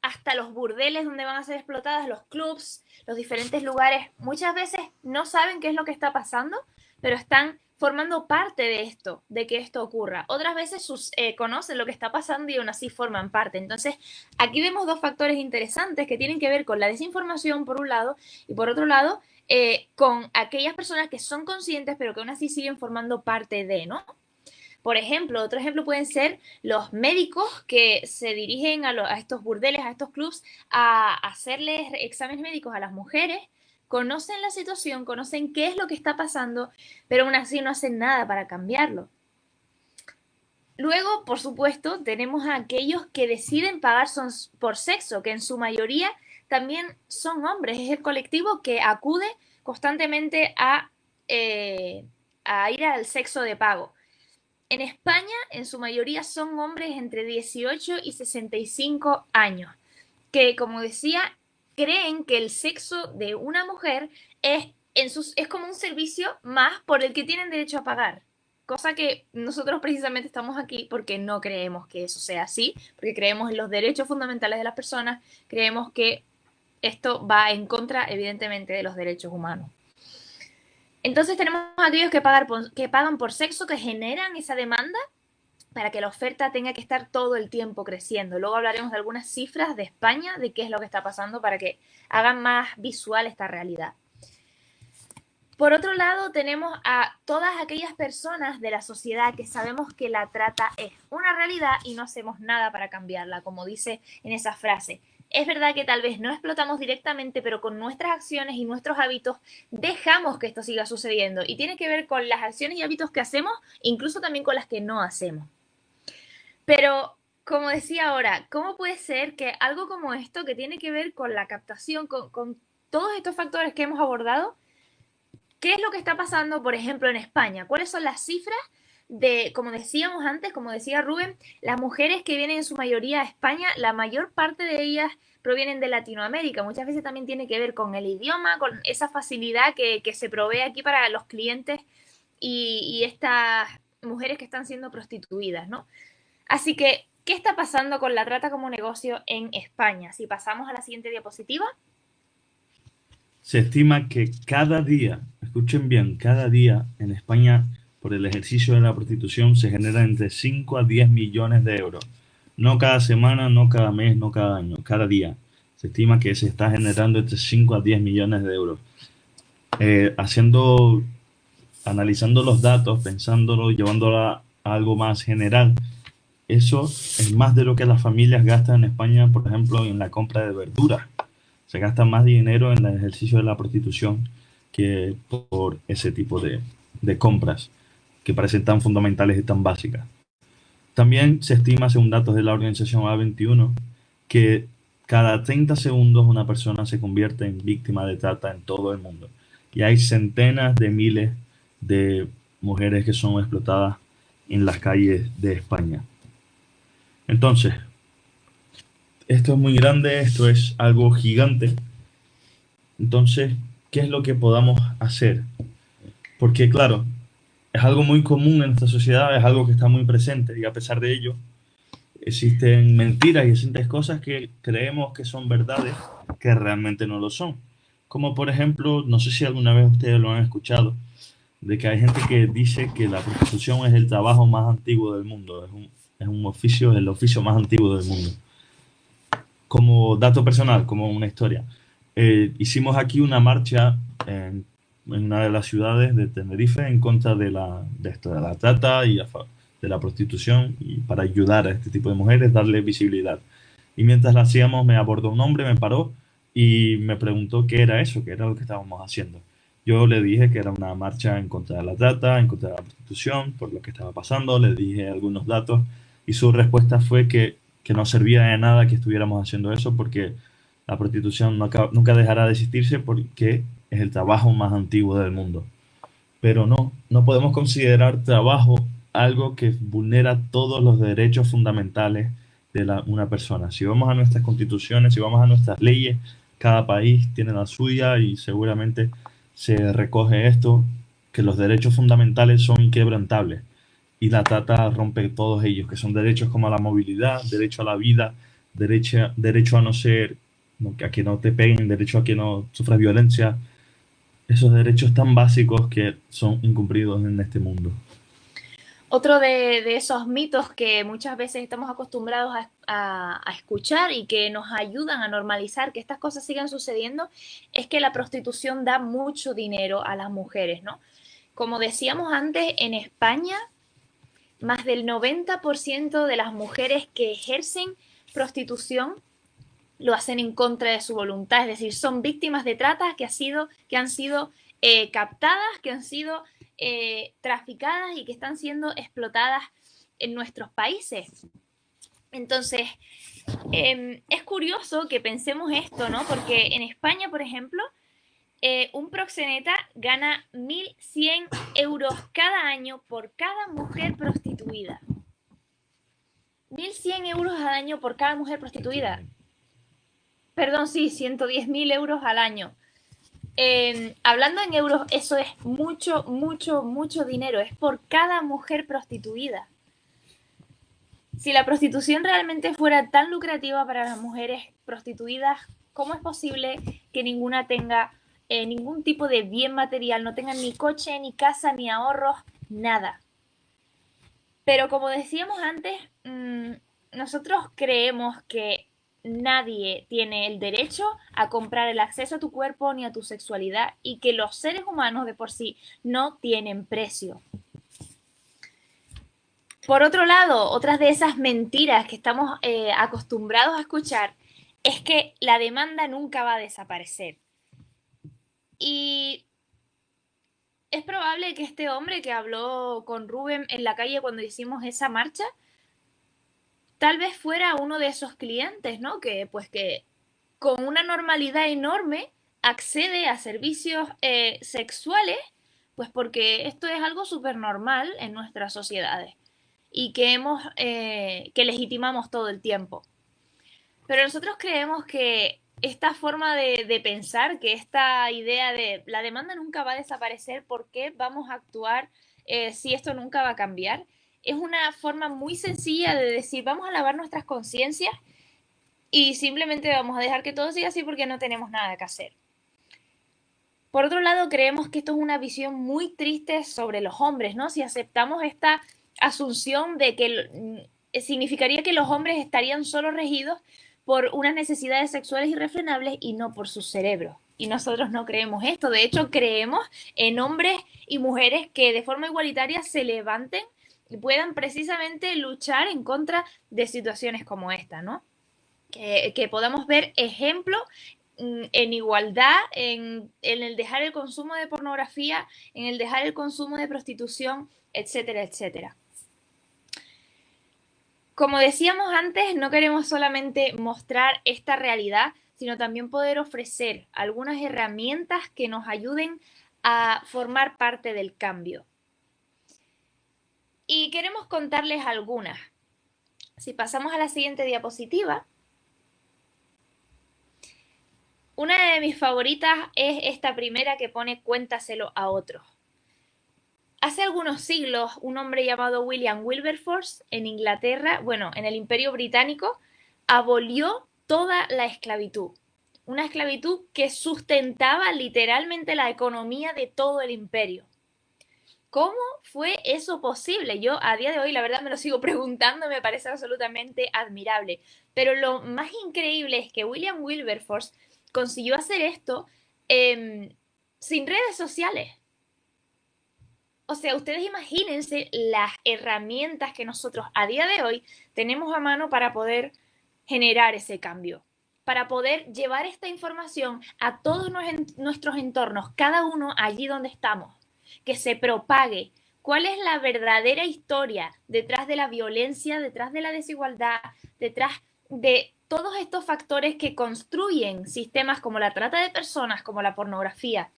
hasta los burdeles donde van a ser explotadas, los clubs, los diferentes lugares. Muchas veces no saben qué es lo que está pasando, pero están formando parte de esto, de que esto ocurra. Otras veces conocen lo que está pasando y aún así forman parte. Entonces, aquí vemos dos factores interesantes que tienen que ver con la desinformación, por un lado, y por otro lado, con aquellas personas que son conscientes, pero que aún así siguen formando parte de, ¿no? Por ejemplo, otro ejemplo pueden ser los médicos que se dirigen a estos burdeles, a estos clubs, a hacerles exámenes médicos a las mujeres, conocen la situación, conocen qué es lo que está pasando, pero aún así no hacen nada para cambiarlo. Luego, por supuesto, tenemos a aquellos que deciden pagar por sexo, que en su mayoría también son hombres. Es el colectivo que acude constantemente a ir al sexo de pago. En España, en su mayoría, son hombres entre 18 y 65 años, que, como decía, creen que el sexo de una mujer es como un servicio más por el que tienen derecho a pagar. Cosa que nosotros precisamente estamos aquí porque no creemos que eso sea así, porque creemos en los derechos fundamentales de las personas, creemos que esto va en contra, evidentemente, de los derechos humanos. Entonces tenemos a aquellos que pagan por sexo, que generan esa demanda para que la oferta tenga que estar todo el tiempo creciendo. Luego hablaremos de algunas cifras de España, de qué es lo que está pasando para que hagan más visual esta realidad. Por otro lado, tenemos a todas aquellas personas de la sociedad que sabemos que la trata es una realidad y no hacemos nada para cambiarla, como dice en esa frase. Es verdad que tal vez no explotamos directamente, pero con nuestras acciones y nuestros hábitos dejamos que esto siga sucediendo. Y tiene que ver con las acciones y hábitos que hacemos, incluso también con las que no hacemos. Pero, como decía ahora, ¿cómo puede ser que algo como esto, que tiene que ver con la captación, con todos estos factores que hemos abordado, qué es lo que está pasando, por ejemplo, en España? ¿Cuáles son las cifras de, como decíamos antes, como decía Rubén, las mujeres que vienen en su mayoría a España, la mayor parte de ellas provienen de Latinoamérica? Muchas veces también tiene que ver con el idioma, con esa facilidad que se provee aquí para los clientes y estas mujeres que están siendo prostituidas, ¿no? Así que, ¿qué está pasando con la trata como negocio en España? Si pasamos a la siguiente diapositiva. Se estima que cada día, escuchen bien, cada día en España, por el ejercicio de la prostitución, se genera entre 5 a 10 millones de euros. No cada semana, no cada mes, no cada año, cada día. Se estima que se está generando entre 5 a 10 millones de euros. Analizando los datos, pensándolo, llevándolo a algo más general, eso es más de lo que las familias gastan en España, por ejemplo, en la compra de verduras. Se gasta más dinero en el ejercicio de la prostitución que por ese tipo de compras que parecen tan fundamentales y tan básicas. También se estima, según datos de la organización A21, que cada 30 segundos una persona se convierte en víctima de trata en todo el mundo. Y hay centenas de miles de mujeres que son explotadas en las calles de España. Entonces, esto es muy grande, esto es algo gigante. Entonces, ¿qué es lo que podamos hacer? Porque, claro, es algo muy común en nuestra sociedad, es algo que está muy presente y a pesar de ello existen mentiras y existen cosas que creemos que son verdades que realmente no lo son. Como por ejemplo, no sé si alguna vez ustedes lo han escuchado, de que hay gente que dice que la prostitución es el trabajo más antiguo del mundo, es un oficio, el oficio más antiguo del mundo. Como dato personal, como una historia. Hicimos aquí una marcha en una de las ciudades de Tenerife en contra de la trata y de la prostitución y para ayudar a este tipo de mujeres, darle visibilidad. Y mientras la hacíamos me abordó un hombre, me paró y me preguntó qué era eso, qué era lo que estábamos haciendo. Yo le dije que era una marcha en contra de la trata, en contra de la prostitución, por lo que estaba pasando, le dije algunos datos y su respuesta fue que no servía de nada que estuviéramos haciendo eso porque la prostitución nunca dejará de existirse porque es el trabajo más antiguo del mundo. Pero no podemos considerar trabajo algo que vulnera todos los derechos fundamentales de una persona. Si vamos a nuestras constituciones, si vamos a nuestras leyes, cada país tiene la suya y seguramente se recoge esto, que los derechos fundamentales son inquebrantables y la trata rompe todos ellos, que son derechos como la movilidad, derecho a la vida, derecho a no ser, a que no te peguen, derecho a que no sufras violencia, esos derechos tan básicos que son incumplidos en este mundo. Otro de esos mitos que muchas veces estamos acostumbrados a escuchar y que nos ayudan a normalizar que estas cosas sigan sucediendo es que la prostitución da mucho dinero a las mujeres, ¿no? Como decíamos antes, en España, más del 90% de las mujeres que ejercen prostitución lo hacen en contra de su voluntad, es decir, son víctimas de trata que han sido captadas, que han sido traficadas y que están siendo explotadas en nuestros países. Entonces, es curioso que pensemos esto, ¿no? Porque en España, por ejemplo, un proxeneta gana 1.100 euros cada año por cada mujer prostituida. 1.100 euros al año por cada mujer prostituida. Perdón, sí, 110.000 euros al año. Hablando en euros, eso es mucho, mucho, mucho dinero. Es por cada mujer prostituida. Si la prostitución realmente fuera tan lucrativa para las mujeres prostituidas, ¿cómo es posible que ninguna tenga ningún tipo de bien material? No tengan ni coche, ni casa, ni ahorros, nada. Pero como decíamos antes, nosotros creemos que nadie tiene el derecho a comprar el acceso a tu cuerpo ni a tu sexualidad y que los seres humanos de por sí no tienen precio. Por otro lado, otras de esas mentiras que estamos acostumbrados a escuchar es que la demanda nunca va a desaparecer. Y es probable que este hombre que habló con Rubén en la calle cuando hicimos esa marcha tal vez fuera uno de esos clientes, ¿no? Que con una normalidad enorme accede a servicios sexuales, pues porque esto es algo súper normal en nuestras sociedades y que legitimamos todo el tiempo. Pero nosotros creemos que esta forma de pensar, que esta idea de la demanda nunca va a desaparecer, ¿por qué vamos a actuar si esto nunca va a cambiar? Es una forma muy sencilla de decir, vamos a lavar nuestras conciencias y simplemente vamos a dejar que todo siga así porque no tenemos nada que hacer. Por otro lado, creemos que esto es una visión muy triste sobre los hombres, ¿no? Si aceptamos esta asunción de que significaría que los hombres estarían solo regidos por unas necesidades sexuales irrefrenables y no por sus cerebros. Y nosotros no creemos esto. De hecho, creemos en hombres y mujeres que de forma igualitaria se levanten y puedan precisamente luchar en contra de situaciones como esta, ¿no? Que podamos ver ejemplos en igualdad, en el dejar el consumo de pornografía, en el dejar el consumo de prostitución, etcétera, etcétera. Como decíamos antes, no queremos solamente mostrar esta realidad, sino también poder ofrecer algunas herramientas que nos ayuden a formar parte del cambio. Y queremos contarles algunas. Si pasamos a la siguiente diapositiva, una de mis favoritas es esta primera que pone cuéntaselo a otros. Hace algunos siglos, un hombre llamado William Wilberforce en Inglaterra, en el Imperio Británico, abolió toda la esclavitud. Una esclavitud que sustentaba literalmente la economía de todo el imperio. ¿Cómo fue eso posible? Yo a día de hoy la verdad me lo sigo preguntando, me parece absolutamente admirable. Pero lo más increíble es que William Wilberforce consiguió hacer esto sin redes sociales. O sea, ustedes imagínense las herramientas que nosotros a día de hoy tenemos a mano para poder generar ese cambio, para poder llevar esta información a todos nuestros entornos, cada uno allí donde estamos, que se propague. ¿Cuál es la verdadera historia detrás de la violencia, detrás de la desigualdad, detrás de todos estos factores que construyen sistemas como la trata de personas, como la pornografía,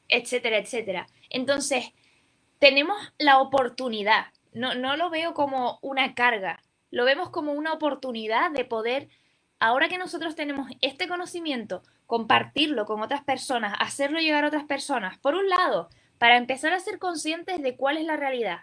etcétera, etcétera? Entonces, tenemos la oportunidad, no lo veo como una carga, lo vemos como una oportunidad de poder, ahora que nosotros tenemos este conocimiento, compartirlo con otras personas, hacerlo llegar a otras personas, por un lado, para empezar a ser conscientes de cuál es la realidad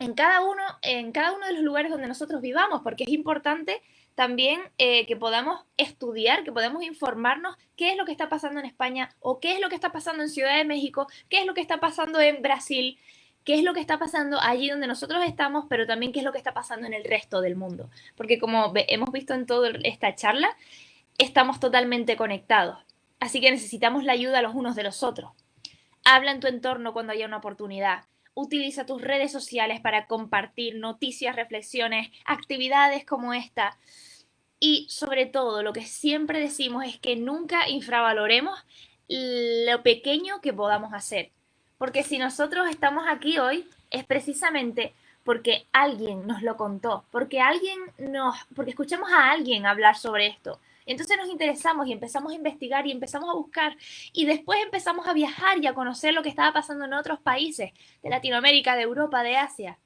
en cada uno de los lugares donde nosotros vivamos, porque es importante también que podamos estudiar, que podamos informarnos qué es lo que está pasando en España o qué es lo que está pasando en Ciudad de México, qué es lo que está pasando en Brasil, qué es lo que está pasando allí donde nosotros estamos, pero también qué es lo que está pasando en el resto del mundo. Porque como hemos visto en toda esta charla, estamos totalmente conectados. Así que necesitamos la ayuda los unos de los otros. Habla en tu entorno cuando haya una oportunidad. Utiliza tus redes sociales para compartir noticias, reflexiones, actividades como esta. Y sobre todo, lo que siempre decimos es que nunca infravaloremos lo pequeño que podamos hacer. Porque si nosotros estamos aquí hoy, es precisamente porque alguien nos lo contó, porque escuchamos a alguien hablar sobre esto. Entonces nos interesamos y empezamos a investigar y empezamos a buscar y después empezamos a viajar y a conocer lo que estaba pasando en otros países de Latinoamérica, de Europa, de Asia.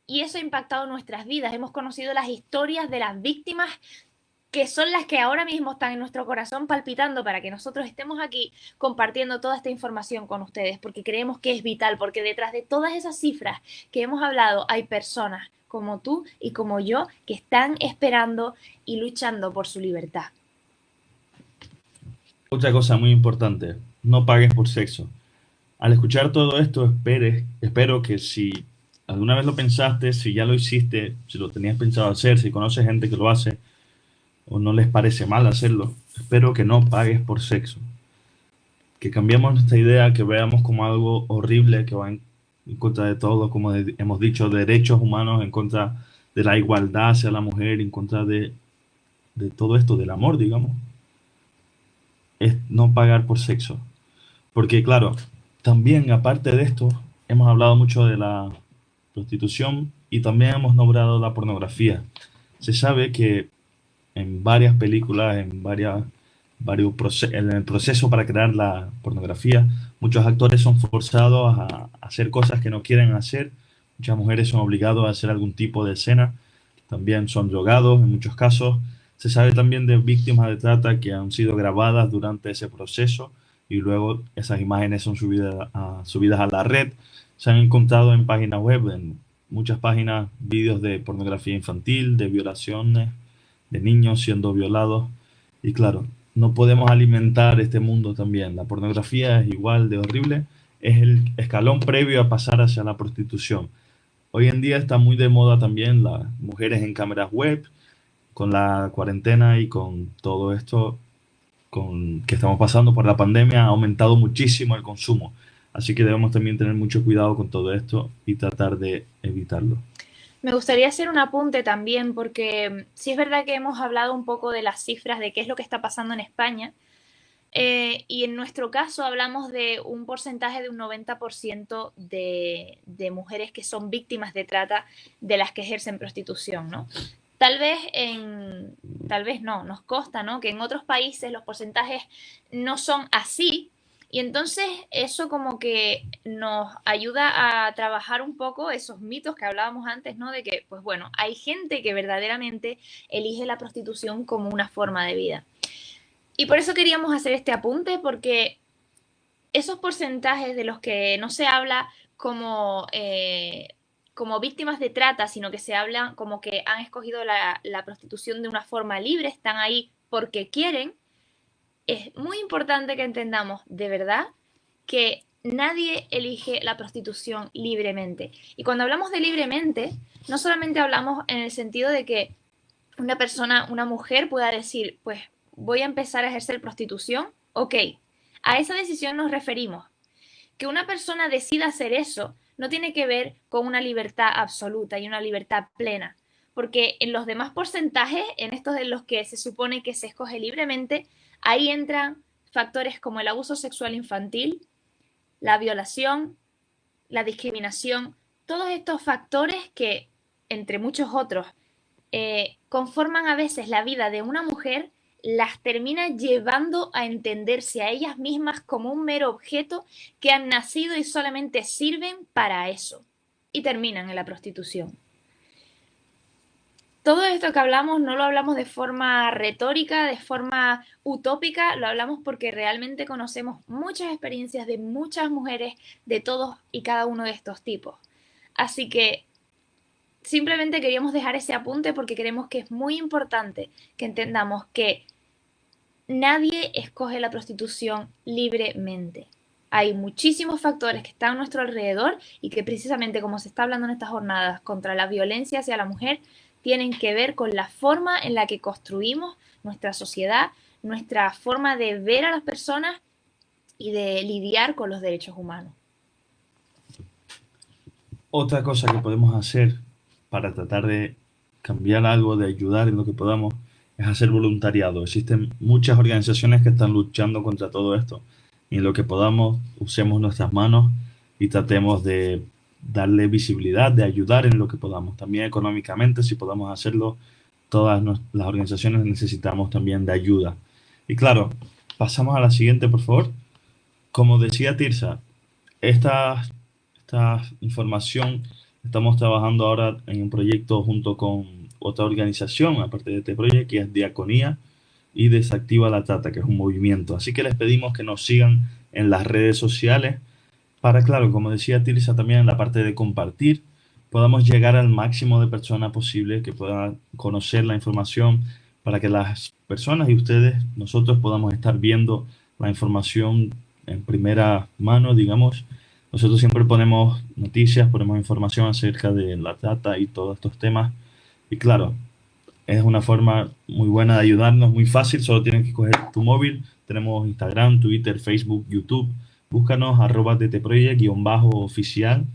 Y eso ha impactado nuestras vidas. Hemos conocido las historias de las víctimas que son las que ahora mismo están en nuestro corazón palpitando para que nosotros estemos aquí compartiendo toda esta información con ustedes, porque creemos que es vital, porque detrás de todas esas cifras que hemos hablado hay personas como tú y como yo que están esperando y luchando por su libertad. Otra cosa muy importante, no pagues por sexo. Al escuchar todo esto, espero que si alguna vez lo pensaste, si ya lo hiciste, si lo tenías pensado hacer, si conoces gente que lo hace o no les parece mal hacerlo, espero que no pagues por sexo. Que cambiemos nuestra idea, que veamos como algo horrible que va en contra de todo, como hemos dicho, derechos humanos, en contra de la igualdad hacia la mujer, en contra de todo esto, del amor, digamos. Es no pagar por sexo. Porque claro, también aparte de esto, hemos hablado mucho de la prostitución y también hemos nombrado la pornografía. Se sabe que en varias películas, en el proceso para crear la pornografía, muchos actores son forzados a hacer cosas que no quieren hacer. Muchas mujeres son obligadas a hacer algún tipo de escena. También son drogados en muchos casos. Se sabe también de víctimas de trata que han sido grabadas durante ese proceso y luego esas imágenes son subidas a la red. Se han encontrado en páginas web, en muchas páginas, vídeos de pornografía infantil, de violaciones, de niños siendo violados. Y claro, no podemos alimentar este mundo también. La pornografía es igual de horrible, es el escalón previo a pasar hacia la prostitución. Hoy en día está muy de moda también las mujeres en cámaras web, con la cuarentena y con todo esto que estamos pasando por la pandemia, ha aumentado muchísimo el consumo. Así que debemos también tener mucho cuidado con todo esto y tratar de evitarlo. Me gustaría hacer un apunte también, porque sí es verdad que hemos hablado un poco de las cifras de qué es lo que está pasando en España, y en nuestro caso hablamos de un porcentaje de un 90% de mujeres que son víctimas de trata de las que ejercen prostitución, ¿no? Tal vez no, nos consta, ¿no? Que en otros países los porcentajes no son así, y entonces eso como que nos ayuda a trabajar un poco esos mitos que hablábamos antes, ¿no? De que, pues bueno, hay gente que verdaderamente elige la prostitución como una forma de vida. Y por eso queríamos hacer este apunte, porque esos porcentajes de los que no se habla como víctimas de trata, sino que se habla como que han escogido la prostitución de una forma libre, están ahí porque quieren, es muy importante que entendamos de verdad que nadie elige la prostitución libremente. Y cuando hablamos de libremente, no solamente hablamos en el sentido de que una persona, una mujer pueda decir, pues voy a empezar a ejercer prostitución, ok, a esa decisión nos referimos. Que una persona decida hacer eso no tiene que ver con una libertad absoluta y una libertad plena, porque en los demás porcentajes, en estos de los que se supone que se escoge libremente, ahí entran factores como el abuso sexual infantil, la violación, la discriminación, todos estos factores que, entre muchos otros, conforman a veces la vida de una mujer, las termina llevando a entenderse a ellas mismas como un mero objeto que han nacido y solamente sirven para eso, y terminan en la prostitución. Todo esto que hablamos no lo hablamos de forma retórica, de forma utópica, lo hablamos porque realmente conocemos muchas experiencias de muchas mujeres de todos y cada uno de estos tipos. Así que simplemente queríamos dejar ese apunte porque creemos que es muy importante que entendamos que nadie escoge la prostitución libremente. Hay muchísimos factores que están a nuestro alrededor y que precisamente como se está hablando en estas jornadas contra la violencia hacia la mujer, tienen que ver con la forma en la que construimos nuestra sociedad, nuestra forma de ver a las personas y de lidiar con los derechos humanos. Otra cosa que podemos hacer para tratar de cambiar algo, de ayudar en lo que podamos, es hacer voluntariado. Existen muchas organizaciones que están luchando contra todo esto. Y en lo que podamos, usemos nuestras manos y tratemos de darle visibilidad, de ayudar en lo que podamos. También económicamente, si podamos hacerlo, todas las organizaciones necesitamos también de ayuda. Y claro, pasamos a la siguiente, por favor. Como decía Tirsa, esta información, estamos trabajando ahora en un proyecto junto con otra organización, aparte de este proyecto, que es Diaconía y Desactiva la Trata, que es un movimiento. Así que les pedimos que nos sigan en las redes sociales para, claro, como decía Tirsa, también en la parte de compartir, podamos llegar al máximo de personas posible que puedan conocer la información para que las personas y ustedes, nosotros podamos estar viendo la información en primera mano, digamos. Nosotros siempre ponemos noticias, ponemos información acerca de la trata y todos estos temas. Y claro, es una forma muy buena de ayudarnos, muy fácil, solo tienes que coger tu móvil. Tenemos Instagram, Twitter, Facebook, YouTube. Búscanos @ttproject_oficial.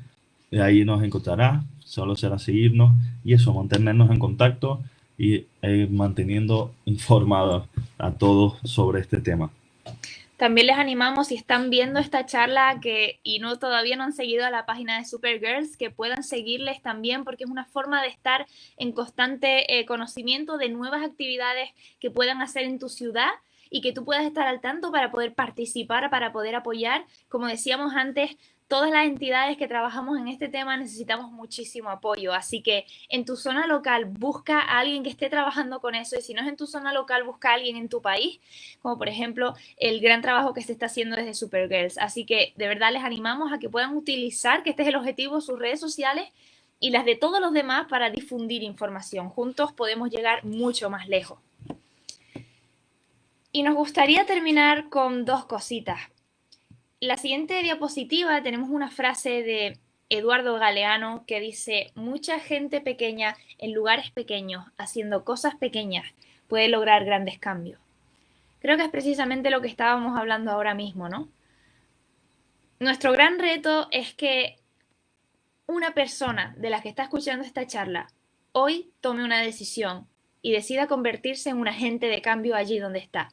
De ahí nos encontrarás, solo será seguirnos y eso, mantenernos en contacto y manteniendo informados a todos sobre este tema. También les animamos, si están viendo esta charla y todavía no han seguido a la página de Supergirls, que puedan seguirles también porque es una forma de estar en constante conocimiento de nuevas actividades que puedan hacer en tu ciudad y que tú puedas estar al tanto para poder participar, para poder apoyar. Como decíamos antes, todas las entidades que trabajamos en este tema necesitamos muchísimo apoyo, así que en tu zona local busca a alguien que esté trabajando con eso y si no es en tu zona local busca a alguien en tu país, como por ejemplo el gran trabajo que se está haciendo desde Supergirls. Así que de verdad les animamos a que puedan utilizar, que este es el objetivo, sus redes sociales y las de todos los demás para difundir información. Juntos podemos llegar mucho más lejos. Y nos gustaría terminar con dos cositas. La siguiente diapositiva tenemos una frase de Eduardo Galeano que dice: mucha gente pequeña en lugares pequeños, haciendo cosas pequeñas, puede lograr grandes cambios. Creo que es precisamente lo que estábamos hablando ahora mismo, ¿no? Nuestro gran reto es que una persona de la que está escuchando esta charla hoy tome una decisión y decida convertirse en un agente de cambio allí donde está.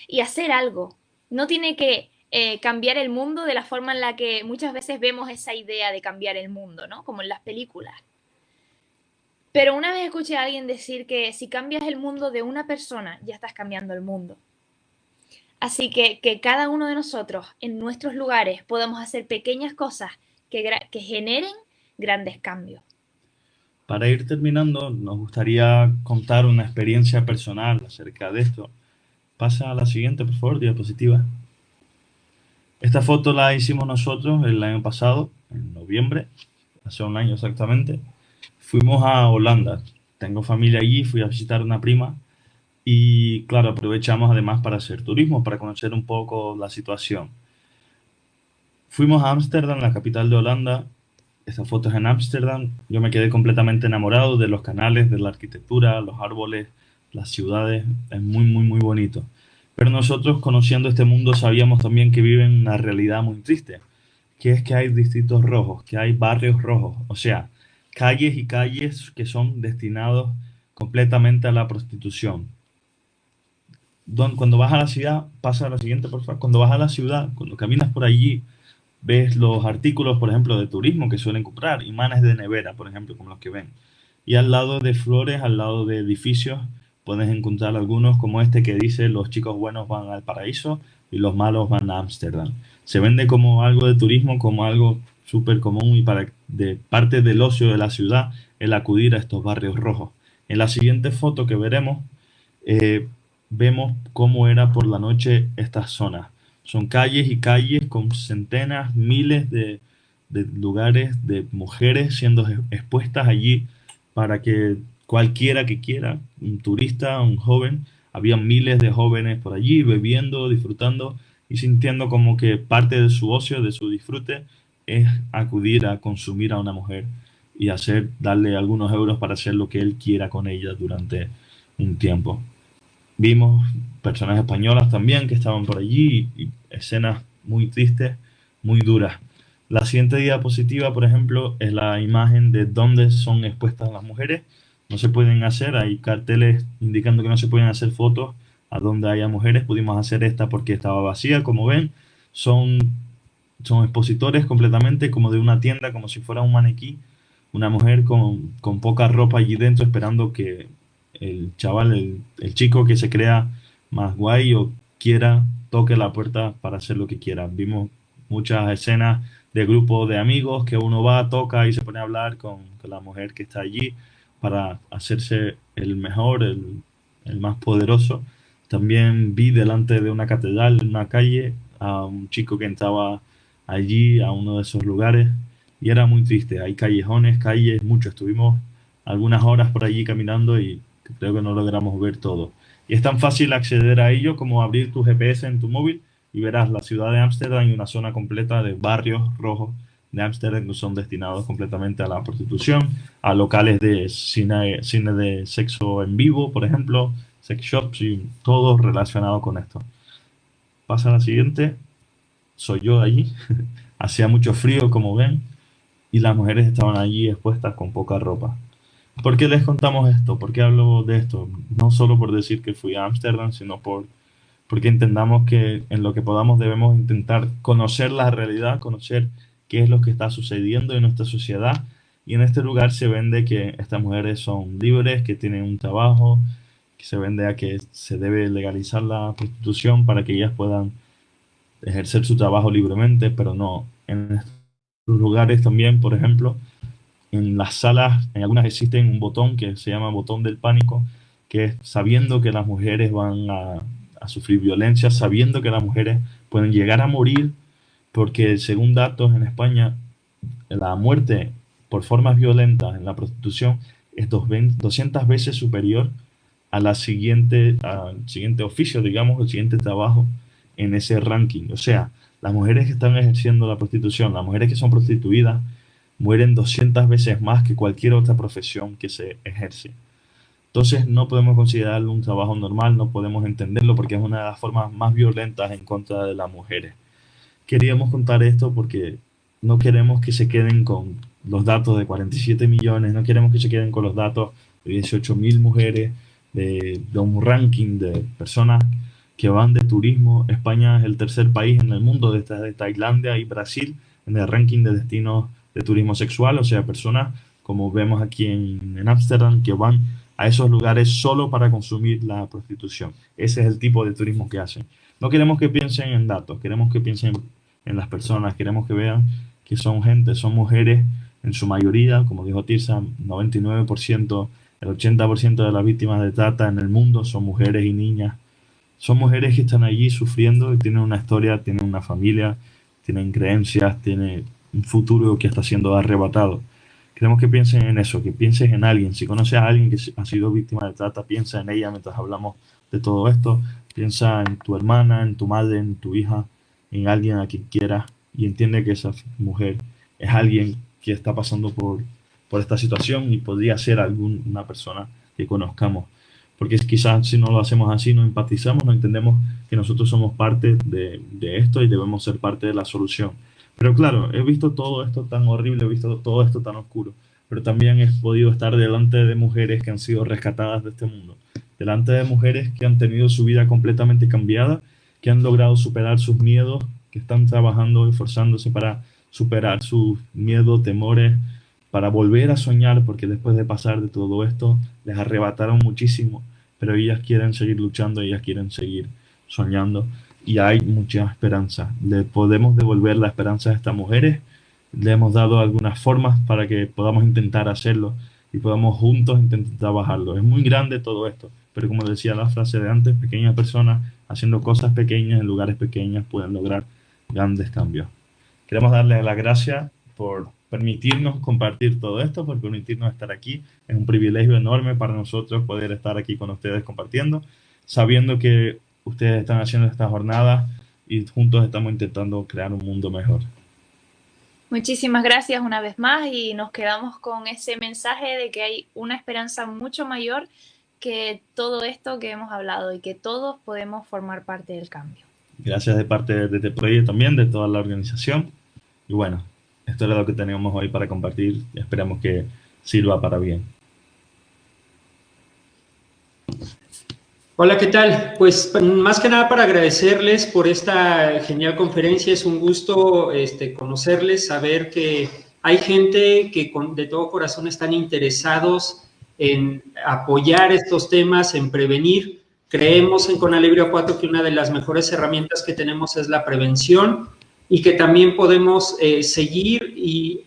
Y hacer algo. No tiene que cambiar el mundo de la forma en la que muchas veces vemos esa idea de cambiar el mundo, ¿no? Como en las películas. Pero una vez escuché a alguien decir que si cambias el mundo de una persona, ya estás cambiando el mundo. Así que cada uno de nosotros, en nuestros lugares, podamos hacer pequeñas cosas que generen grandes cambios. Para ir terminando, nos gustaría contar una experiencia personal acerca de esto. Pasa a la siguiente, por favor, diapositiva. Esta foto la hicimos nosotros el año pasado, en noviembre, hace un año exactamente. Fuimos a Holanda. Tengo familia allí, fui a visitar a una prima y, claro, aprovechamos además para hacer turismo, para conocer un poco la situación. Fuimos a Ámsterdam, la capital de Holanda. Esta foto es en Ámsterdam. Yo me quedé completamente enamorado de los canales, de la arquitectura, los árboles, las ciudades. Es muy, muy, muy bonito. Pero nosotros, conociendo este mundo, sabíamos también que viven una realidad muy triste, que es que hay distritos rojos, que hay barrios rojos. O sea, calles y calles que son destinados completamente a la prostitución. Cuando vas a la ciudad, pasa a la siguiente, por favor. Cuando vas a la ciudad, cuando caminas por allí, ves los artículos, por ejemplo, de turismo que suelen comprar, imanes de nevera, por ejemplo, como los que ven. Y al lado de flores, al lado de edificios, puedes encontrar algunos como este que dice los chicos buenos van al paraíso y los malos van a Ámsterdam. Se vende como algo de turismo, como algo súper común y de parte del ocio de la ciudad el acudir a estos barrios rojos. En la siguiente foto que veremos, eh, vemos cómo era por la noche estas zonas. Son calles y calles con centenas, miles de lugares de mujeres siendo expuestas allí para que cualquiera que quiera, un turista, un joven, había miles de jóvenes por allí bebiendo, disfrutando y sintiendo como que parte de su ocio, de su disfrute, es acudir a consumir a una mujer y darle algunos euros para hacer lo que él quiera con ella durante un tiempo. Vimos personas españolas también que estaban por allí y escenas muy tristes, muy duras. La siguiente diapositiva, por ejemplo, es la imagen de dónde son expuestas las mujeres. No se pueden hacer, hay carteles indicando que no se pueden hacer fotos a donde haya mujeres. Pudimos hacer esta porque estaba vacía, como ven. Son expositores completamente como de una tienda, como si fuera un maniquí. Una mujer con poca ropa allí dentro esperando que el chaval, el chico que se crea más guay o quiera, toque la puerta para hacer lo que quiera. Vimos muchas escenas de grupos de amigos que uno va, toca y se pone a hablar con la mujer que está allí para hacerse el mejor, el más poderoso. También vi delante de una catedral, en una calle, a un chico que entraba allí, a uno de esos lugares, y era muy triste. Hay callejones, calles, mucho. Estuvimos algunas horas por allí caminando y creo que no logramos ver todo. Y es tan fácil acceder a ello como abrir tu GPS en tu móvil y verás la ciudad de Ámsterdam y una zona completa de barrios rojos de Ámsterdam que son destinados completamente a la prostitución, a locales de cine de sexo en vivo, por ejemplo, sex shops y todo relacionado con esto. Pasa a la siguiente. Soy yo allí. Hacía mucho frío, como ven, y las mujeres estaban allí expuestas con poca ropa. ¿Por qué les contamos esto? ¿Por qué hablo de esto? No solo por decir que fui a Ámsterdam, sino porque entendamos que en lo que podamos debemos intentar conocer la realidad, conocer qué es lo que está sucediendo en nuestra sociedad. Y en este lugar se vende que estas mujeres son libres, que tienen un trabajo, que se vende a que se debe legalizar la prostitución para que ellas puedan ejercer su trabajo libremente, pero no. En estos lugares también, por ejemplo, en las salas, en algunas existen un botón que se llama botón del pánico, que es sabiendo que las mujeres van a sufrir violencia, sabiendo que las mujeres pueden llegar a morir, porque según datos en España, la muerte por formas violentas en la prostitución es 200 veces superior al siguiente oficio, digamos, el siguiente trabajo en ese ranking. O sea, las mujeres que están ejerciendo la prostitución, las mujeres que son prostituidas, mueren 200 veces más que cualquier otra profesión que se ejerce. Entonces no podemos considerarlo un trabajo normal, no podemos entenderlo porque es una de las formas más violentas en contra de las mujeres. Queríamos contar esto porque no queremos que se queden con los datos de 47 millones, no queremos que se queden con los datos de 18.000 mujeres, de un ranking de personas que van de turismo. España es el tercer país en el mundo detrás de Tailandia y Brasil en el ranking de destinos de turismo sexual, o sea, personas como vemos aquí en Ámsterdam que van a esos lugares solo para consumir la prostitución. Ese es el tipo de turismo que hacen. No queremos que piensen en datos, queremos que piensen en las personas, queremos que vean que son gente, son mujeres en su mayoría, como dijo Tirsa, 99%, el 80% de las víctimas de trata en el mundo son mujeres y niñas. Son mujeres que están allí sufriendo y tienen una historia, tienen una familia, tienen creencias, tienen un futuro que está siendo arrebatado. Queremos que piensen en eso, que pienses en alguien. Si conoces a alguien que ha sido víctima de trata, piensa en ella mientras hablamos de todo esto. Piensa en tu hermana, en tu madre, en tu hija, en alguien a quien quieras y entiende que esa mujer es alguien que está pasando por esta situación y podría ser alguna persona que conozcamos. Porque quizás si no lo hacemos así, no empatizamos, no entendemos que nosotros somos parte de esto y debemos ser parte de la solución. Pero claro, he visto todo esto tan horrible, he visto todo esto tan oscuro. pero también he podido estar delante de mujeres que han sido rescatadas de este mundo, delante de mujeres que han tenido su vida completamente cambiada, que han logrado superar sus miedos, que están trabajando y esforzándose para superar sus miedos, temores, para volver a soñar, porque después de pasar de todo esto, les arrebataron muchísimo, pero ellas quieren seguir luchando, ellas quieren seguir soñando, y hay mucha esperanza. Le podemos devolver la esperanza a estas mujeres, le hemos dado algunas formas para que podamos intentar hacerlo y podamos juntos intentar trabajarlo. Es muy grande todo esto, pero como decía la frase de antes, pequeñas personas haciendo cosas pequeñas en lugares pequeños pueden lograr grandes cambios. Queremos darles las gracias por permitirnos compartir todo esto, por permitirnos estar aquí. Es un privilegio enorme para nosotros poder estar aquí con ustedes compartiendo, sabiendo que ustedes están haciendo esta jornada y juntos estamos intentando crear un mundo mejor. Muchísimas gracias una vez más y nos quedamos con ese mensaje de que hay una esperanza mucho mayor que todo esto que hemos hablado y que todos podemos formar parte del cambio. Gracias de parte de este proyecto también, de toda la organización. Y bueno, esto era lo que teníamos hoy para compartir y esperamos que sirva para bien. Hola, ¿qué tal? Pues más que nada para agradecerles por esta genial conferencia. Es un gusto conocerles, saber que hay gente que de todo corazón están interesados en apoyar estos temas, en prevenir. Creemos en Conalebrio 4 que una de las mejores herramientas que tenemos es la prevención y que también podemos seguir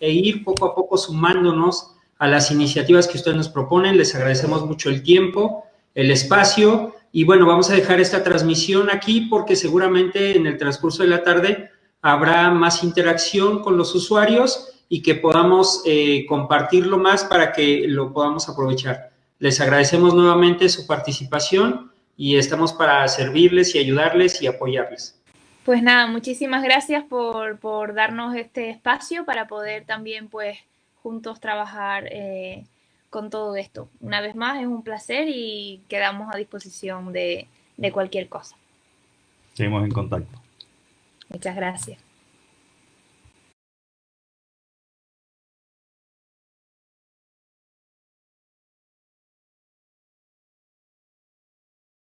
e ir poco a poco sumándonos a las iniciativas que ustedes nos proponen. Les agradecemos mucho el tiempo, el espacio. Y bueno, vamos a dejar esta transmisión aquí porque seguramente en el transcurso de la tarde habrá más interacción con los usuarios y que podamos compartirlo más para que lo podamos aprovechar. Les agradecemos nuevamente su participación y estamos para servirles y ayudarles y apoyarles. Pues nada, muchísimas gracias por darnos este espacio para poder también pues juntos trabajar con todo esto. Una vez más, es un placer y quedamos a disposición de cualquier cosa. Seguimos en contacto. Muchas gracias.